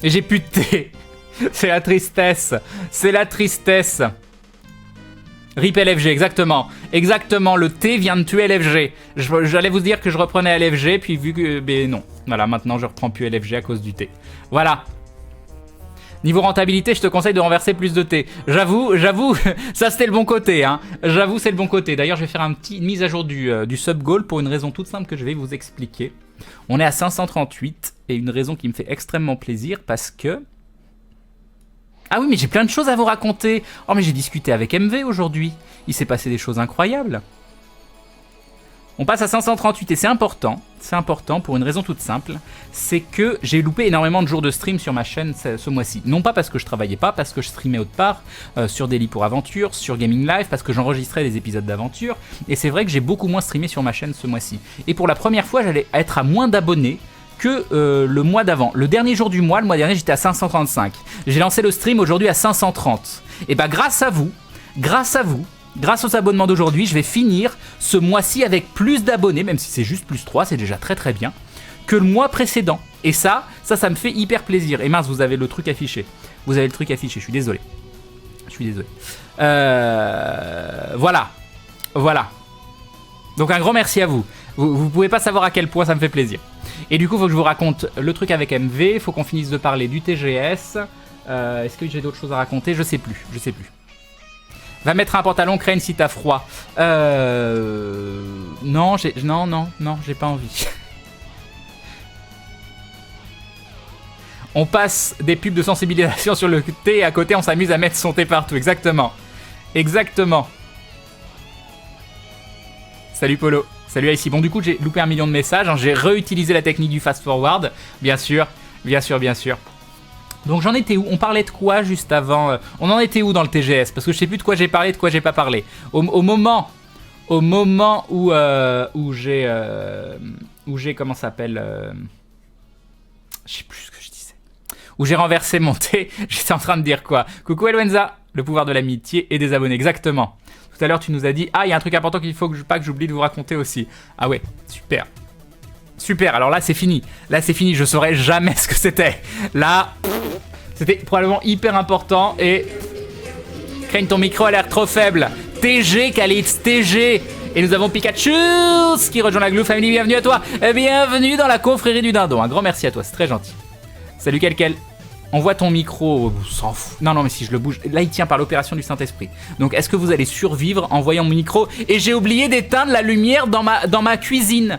Et j'ai plus de thé. C'est la tristesse. C'est la tristesse. RIP LFG, exactement. Exactement, le thé vient de tuer LFG. J'allais vous dire que je reprenais LFG, puis vu que... Mais non. Voilà, maintenant je reprends plus LFG à cause du thé. Voilà. Niveau rentabilité, je te conseille de renverser plus de thé. J'avoue, ça c'était le bon côté, hein. J'avoue, c'est le bon côté. D'ailleurs, je vais faire une mise à jour du sub goal pour une raison toute simple que je vais vous expliquer. On est à 538 et une raison qui me fait extrêmement plaisir parce que... Ah oui, mais j'ai plein de choses à vous raconter. Oh, mais j'ai discuté avec MV aujourd'hui. Il s'est passé des choses incroyables. On passe à 538 et c'est important pour une raison toute simple, c'est que j'ai loupé énormément de jours de stream sur ma chaîne ce mois-ci. Non pas parce que je travaillais pas, parce que je streamais autre part, sur Daily pour Aventure, sur Gaming Live, parce que j'enregistrais des épisodes d'aventure, et c'est vrai que j'ai beaucoup moins streamé sur ma chaîne ce mois-ci. Et pour la première fois, j'allais être à moins d'abonnés que le mois d'avant. Le dernier jour du mois, le mois dernier, j'étais à 535. J'ai lancé le stream aujourd'hui à 530. Et bah grâce à vous, grâce aux abonnements d'aujourd'hui, je vais finir ce mois-ci avec plus d'abonnés, même si c'est juste plus 3, c'est déjà très très bien, que le mois précédent. Et ça me fait hyper plaisir. Et mince, vous avez le truc affiché. Vous avez le truc affiché, je suis désolé. Voilà. Donc un grand merci à vous. Vous pouvez pas savoir à quel point ça me fait plaisir. Et du coup, il faut que je vous raconte le truc avec MV, il faut qu'on finisse de parler du TGS. Est-ce que j'ai d'autres choses à raconter? Je sais plus. Va mettre un pantalon, Crane, si t'as froid. Non, j'ai pas envie. On passe des pubs de sensibilisation sur le thé et à côté on s'amuse à mettre son thé partout. Exactement. Salut Polo. Salut ici. Bon, du coup, j'ai loupé 1 million de messages. Hein. J'ai réutilisé la technique du fast forward. Bien sûr. Donc j'en étais où? On parlait de quoi juste avant? On en était où dans le TGS? Parce que je sais plus de quoi j'ai parlé, de quoi j'ai pas parlé. Au moment où j'ai comment ça s'appelle je sais plus ce que je disais. Où j'ai renversé mon thé, j'étais en train de dire quoi? Coucou Elwenza, le pouvoir de l'amitié et des abonnés, exactement. Tout à l'heure tu nous as dit il y a un truc important qu'il faut pas que j'oublie de vous raconter aussi. Ah ouais, super, alors là c'est fini, je saurais jamais ce que c'était. Là, c'était probablement hyper important et... Crane, ton micro a l'air trop faible. TG, Kalitz, TG. Et nous avons Pikachu qui rejoint la Glue Family, bienvenue à toi. Bienvenue dans la confrérie du dindon, un grand merci à toi, c'est très gentil. Salut Kelkel. On voit ton micro, on s'en fout. Non, mais si je le bouge, là il tient par l'opération du Saint-Esprit. Donc est-ce que vous allez survivre en voyant mon micro? Et j'ai oublié d'éteindre la lumière dans ma cuisine.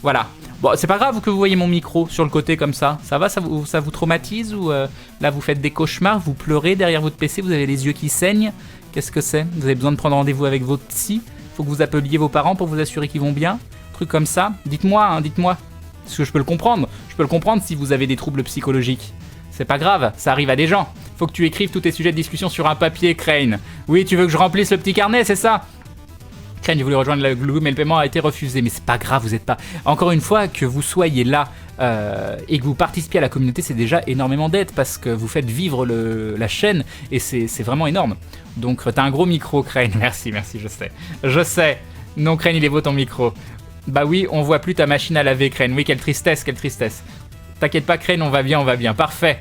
Voilà. Bon, c'est pas grave que vous voyez mon micro sur le côté comme ça. Ça va, ça vous traumatise ou là vous faites des cauchemars, vous pleurez derrière votre PC, vous avez les yeux qui saignent. Qu'est-ce que c'est? Vous avez besoin de prendre rendez-vous avec votre psy? Faut que vous appeliez vos parents pour vous assurer qu'ils vont bien? Truc comme ça. Dites-moi. Parce que je peux le comprendre. Je peux le comprendre si vous avez des troubles psychologiques. C'est pas grave, ça arrive à des gens. Faut que tu écrives tous tes sujets de discussion sur un papier, Crane. Oui, tu veux que je remplisse le petit carnet, c'est ça? Crane, j'ai voulu rejoindre la Glue, mais le paiement a été refusé. Mais c'est pas grave, vous êtes pas... Encore une fois, que vous soyez là et que vous participiez à la communauté, c'est déjà énormément d'aide parce que vous faites vivre la chaîne et c'est vraiment énorme. Donc t'as un gros micro, Crane. Merci, je sais. Non, Crane, il est beau ton micro. Bah oui, on voit plus ta machine à laver, Crane. Oui, quelle tristesse. T'inquiète pas, Crane, on va bien. Parfait.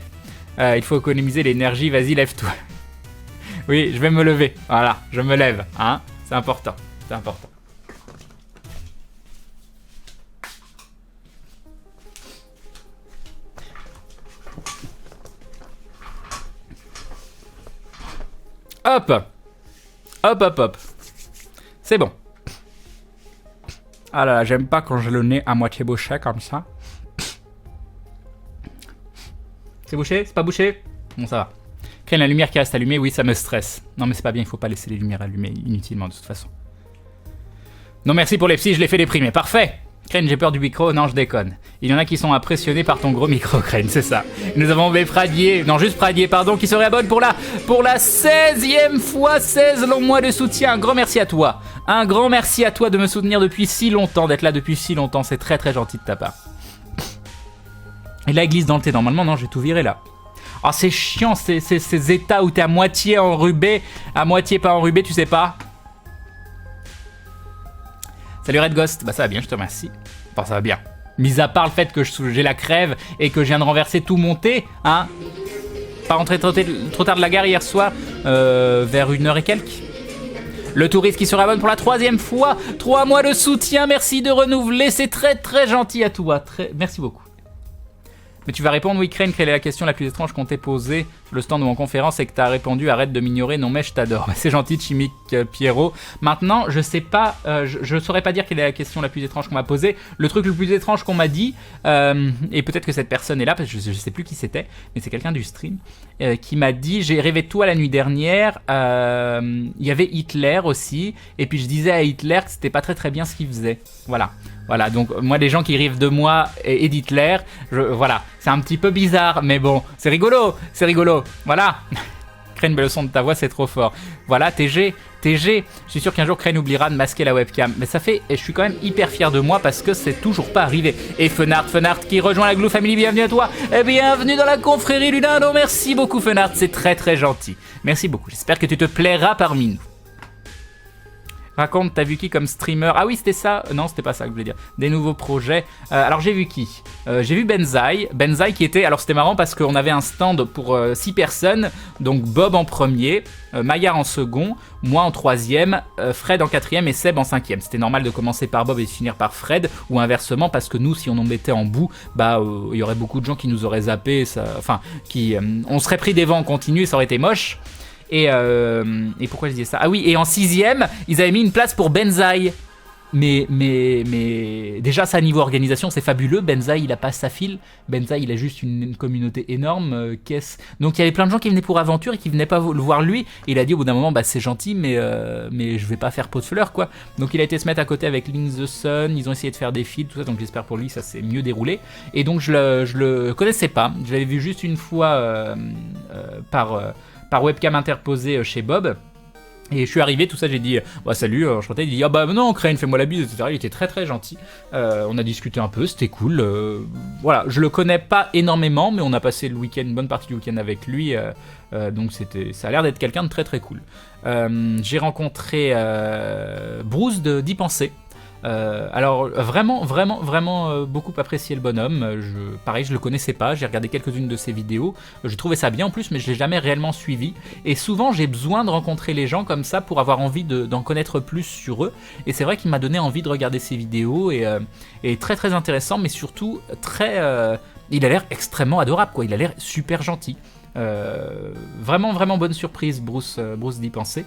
Il faut économiser l'énergie, vas-y, lève-toi. Oui, je vais me lever. Voilà, je me lève. Hein, c'est important. Hop. C'est bon. Ah là, j'aime pas quand j'ai le nez à moitié bouché comme ça. C'est bouché? C'est pas bouché? Bon, ça va. Crane, la lumière qui reste allumée, oui, ça me stresse. Non, mais c'est pas bien, il faut pas laisser les lumières allumées inutilement de toute façon. Non, merci pour les psys, je les fais déprimer. Parfait! Crane, j'ai peur du micro. Non, je déconne. Il y en a qui sont impressionnés par ton gros micro, Crane, c'est ça. Nous avons Pradier, pardon, qui se réabonne pour la 16e fois, 16 longs mois de soutien. Un grand merci à toi. Un grand merci à toi de me soutenir depuis si longtemps, d'être là depuis si longtemps. C'est très très gentil de ta part. Et là, il glisse dans le thé. Normalement, non, j'ai tout viré là. Oh, c'est chiant, ces états où t'es à moitié enrubé, à moitié pas enrubé, tu sais pas. Salut Red Ghost, bah ça va bien, je te remercie. Enfin, ça va bien. Mis à part le fait que j'ai la crève et que je viens de renverser tout mon thé, hein. Pas rentré trop tard de la gare hier soir, vers 1h et quelques. Le touriste qui se réabonne pour la 3e fois. 3 mois de soutien, merci de renouveler, c'est très très gentil à toi. Merci beaucoup. Mais tu vas répondre, oui, Crane, quelle est la question la plus étrange qu'on t'ait posée sur le stand ou en conférence et que t'as répondu, arrête de m'ignorer, non mais je t'adore. C'est gentil, Chimique Pierrot. Maintenant, je sais pas, je saurais pas dire quelle est la question la plus étrange qu'on m'a posée. Le truc le plus étrange qu'on m'a dit, et peut-être que cette personne est là, parce que je sais plus qui c'était, mais c'est quelqu'un du stream, qui m'a dit, j'ai rêvé de toi la nuit dernière, il y avait Hitler aussi, et puis je disais à Hitler que c'était pas très bien ce qu'il faisait. Voilà, donc moi, les gens qui rêvent de moi et d'Hitler, voilà, c'est un petit peu bizarre, mais bon, c'est rigolo, voilà. Crane, le son de ta voix, c'est trop fort. Voilà, TG, je suis sûr qu'un jour Crane oubliera de masquer la webcam. Mais ça fait, et je suis quand même hyper fier de moi parce que c'est toujours pas arrivé. Et Fenart qui rejoint la Glue Family, bienvenue à toi. Et bienvenue dans la confrérie Lunado, merci beaucoup Fenart, c'est très gentil. Merci beaucoup, j'espère que tu te plairas parmi nous. Raconte, t'as vu qui comme streamer? Ah oui, c'était ça. Non, c'était pas ça que je voulais dire. Des nouveaux projets. Alors, j'ai vu qui? J'ai vu Benzaï. Benzaï qui était... Alors, c'était marrant parce qu'on avait un stand pour 6 personnes. Donc, Bob en premier, Maillard en second, moi en troisième, Fred en quatrième et Seb en cinquième. C'était normal de commencer par Bob et de finir par Fred. Ou inversement, parce que nous, si on en mettait en bout, bah, il y aurait beaucoup de gens qui nous auraient zappé. Enfin, on serait pris des vents en continu et ça aurait été moche. Et pourquoi je disais ça? Ah oui, et en 6ème, ils avaient mis une place pour Benzaï. Mais déjà, ça, niveau organisation, c'est fabuleux. Benzaï, il a pas sa file. Benzaï, il a juste une communauté énorme. Donc, il y avait plein de gens qui venaient pour aventure et qui venaient pas le voir lui. Et il a dit au bout d'un moment, bah, c'est gentil, mais je vais pas faire pot de fleurs, quoi. Donc, il a été se mettre à côté avec Link the Sun. Ils ont essayé de faire des fils, tout ça. Donc, j'espère pour lui, ça s'est mieux déroulé. Et donc, je le connaissais pas. Je l'avais vu juste une fois par webcam interposée chez Bob. Et je suis arrivé, tout ça, j'ai dit bah, salut, enchanté. Il dit ah bah non, Crane, fais-moi la bise, etc. Il était très gentil. On a discuté un peu, c'était cool. Voilà, je le connais pas énormément, mais on a passé le week-end, une bonne partie du week-end avec lui. Donc ça a l'air d'être quelqu'un de très cool. J'ai rencontré Bruce d'Y Penser. Alors vraiment beaucoup apprécié le bonhomme. Pareil, je le connaissais pas, j'ai regardé quelques-unes de ses vidéos, j'ai trouvé ça bien en plus, mais je l'ai jamais réellement suivi. Et souvent j'ai besoin de rencontrer les gens comme ça pour avoir envie d'en connaître plus sur eux. Et c'est vrai qu'il m'a donné envie de regarder ses vidéos et très intéressant, mais surtout il a l'air extrêmement adorable, quoi. Il a l'air super gentil. Vraiment bonne surprise, Bruce d'Y Penser.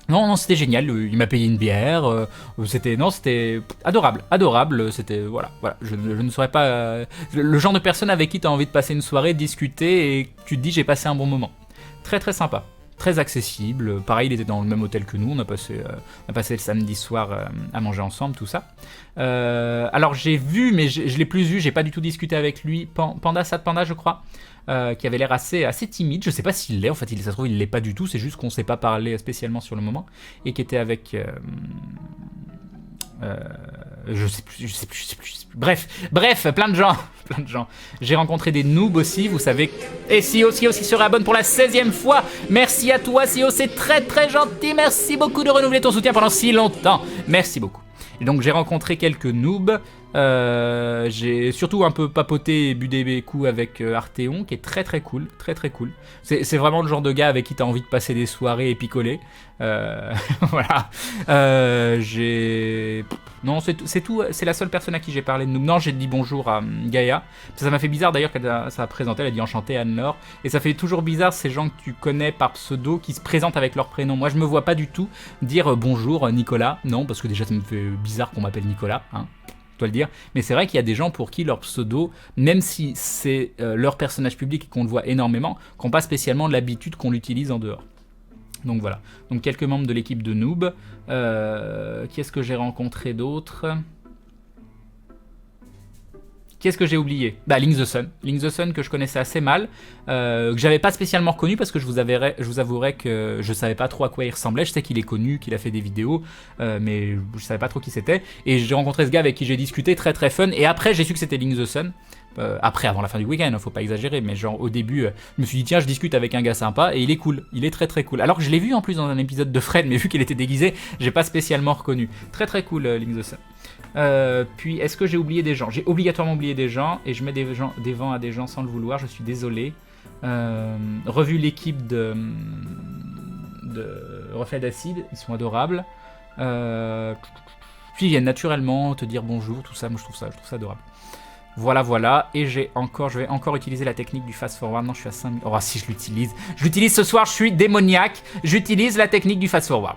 Non, c'était génial, il m'a payé une bière, c'était adorable, c'était, voilà, je ne saurais pas, le genre de personne avec qui tu as envie de passer une soirée, discuter, et tu te dis j'ai passé un bon moment. Très sympa, très accessible, pareil, il était dans le même hôtel que nous, on a passé le samedi soir à manger ensemble, tout ça. Alors j'ai vu, mais je l'ai plus vu, j'ai pas du tout discuté avec lui, Sad Panda je crois. Qui avait l'air assez timide, je sais pas s'il l'est, en fait ça se trouve il l'est pas du tout, c'est juste qu'on s'est pas parlé spécialement sur le moment, et qui était avec je sais plus. Bref, plein de gens. J'ai rencontré des noobs aussi, vous savez. Et Sio aussi se réabonne pour la 16e fois. Merci à toi Sio, c'est très gentil. Merci beaucoup de renouveler ton soutien pendant si longtemps. Merci beaucoup. Et donc j'ai rencontré quelques noobs. J'ai surtout un peu papoté et bu des coups avec Arthéon, qui est très cool, très cool. C'est vraiment le genre de gars avec qui t'as envie de passer des soirées et picoler. Voilà. Non, c'est tout. C'est la seule personne à qui j'ai parlé de noob. Non, j'ai dit bonjour à Gaïa. Ça m'a fait bizarre d'ailleurs quand ça a présenté. Elle a dit enchanté Anne-Laure. Et ça fait toujours bizarre ces gens que tu connais par pseudo qui se présentent avec leur prénom. Moi, je me vois pas du tout dire bonjour Nicolas. Non, parce que déjà ça me fait bizarre qu'on m'appelle Nicolas. Hein. Le dire, mais c'est vrai qu'il y a des gens pour qui leur pseudo, même si c'est leur personnage public et qu'on le voit énormément, qui n'ont pas spécialement l'habitude qu'on l'utilise en dehors. Donc voilà, donc quelques membres de l'équipe de Noob. Qui est-ce que j'ai rencontré d'autres? Qu'est-ce que j'ai oublié? Bah, Link the Sun que je connaissais assez mal, que j'avais pas spécialement reconnu parce que je vous avouerai que je savais pas trop à quoi il ressemblait. Je sais qu'il est connu, qu'il a fait des vidéos, mais je savais pas trop qui c'était. Et j'ai rencontré ce gars avec qui j'ai discuté, très fun. Et après, j'ai su que c'était Link the Sun. Avant la fin du week-end, faut pas exagérer, mais genre au début, je me suis dit tiens, je discute avec un gars sympa et il est cool, il est très cool. Alors que je l'ai vu en plus dans un épisode de Fred, mais vu qu'il était déguisé, j'ai pas spécialement reconnu. Très cool, Link the Sun. Puis est-ce que j'ai oublié des gens? J'ai obligatoirement oublié des gens et je mets des vents à des gens sans le vouloir, je suis désolé. Revu l'équipe de Reflet d'Acide, ils sont adorables. Puis ils viennent naturellement te dire bonjour, tout ça, moi je trouve ça adorable. Voilà, voilà. Et je vais encore utiliser la technique du fast forward. Non, je suis à 5000. Oh, si je l'utilise. Je l'utilise ce soir, je suis démoniaque. J'utilise la technique du fast forward.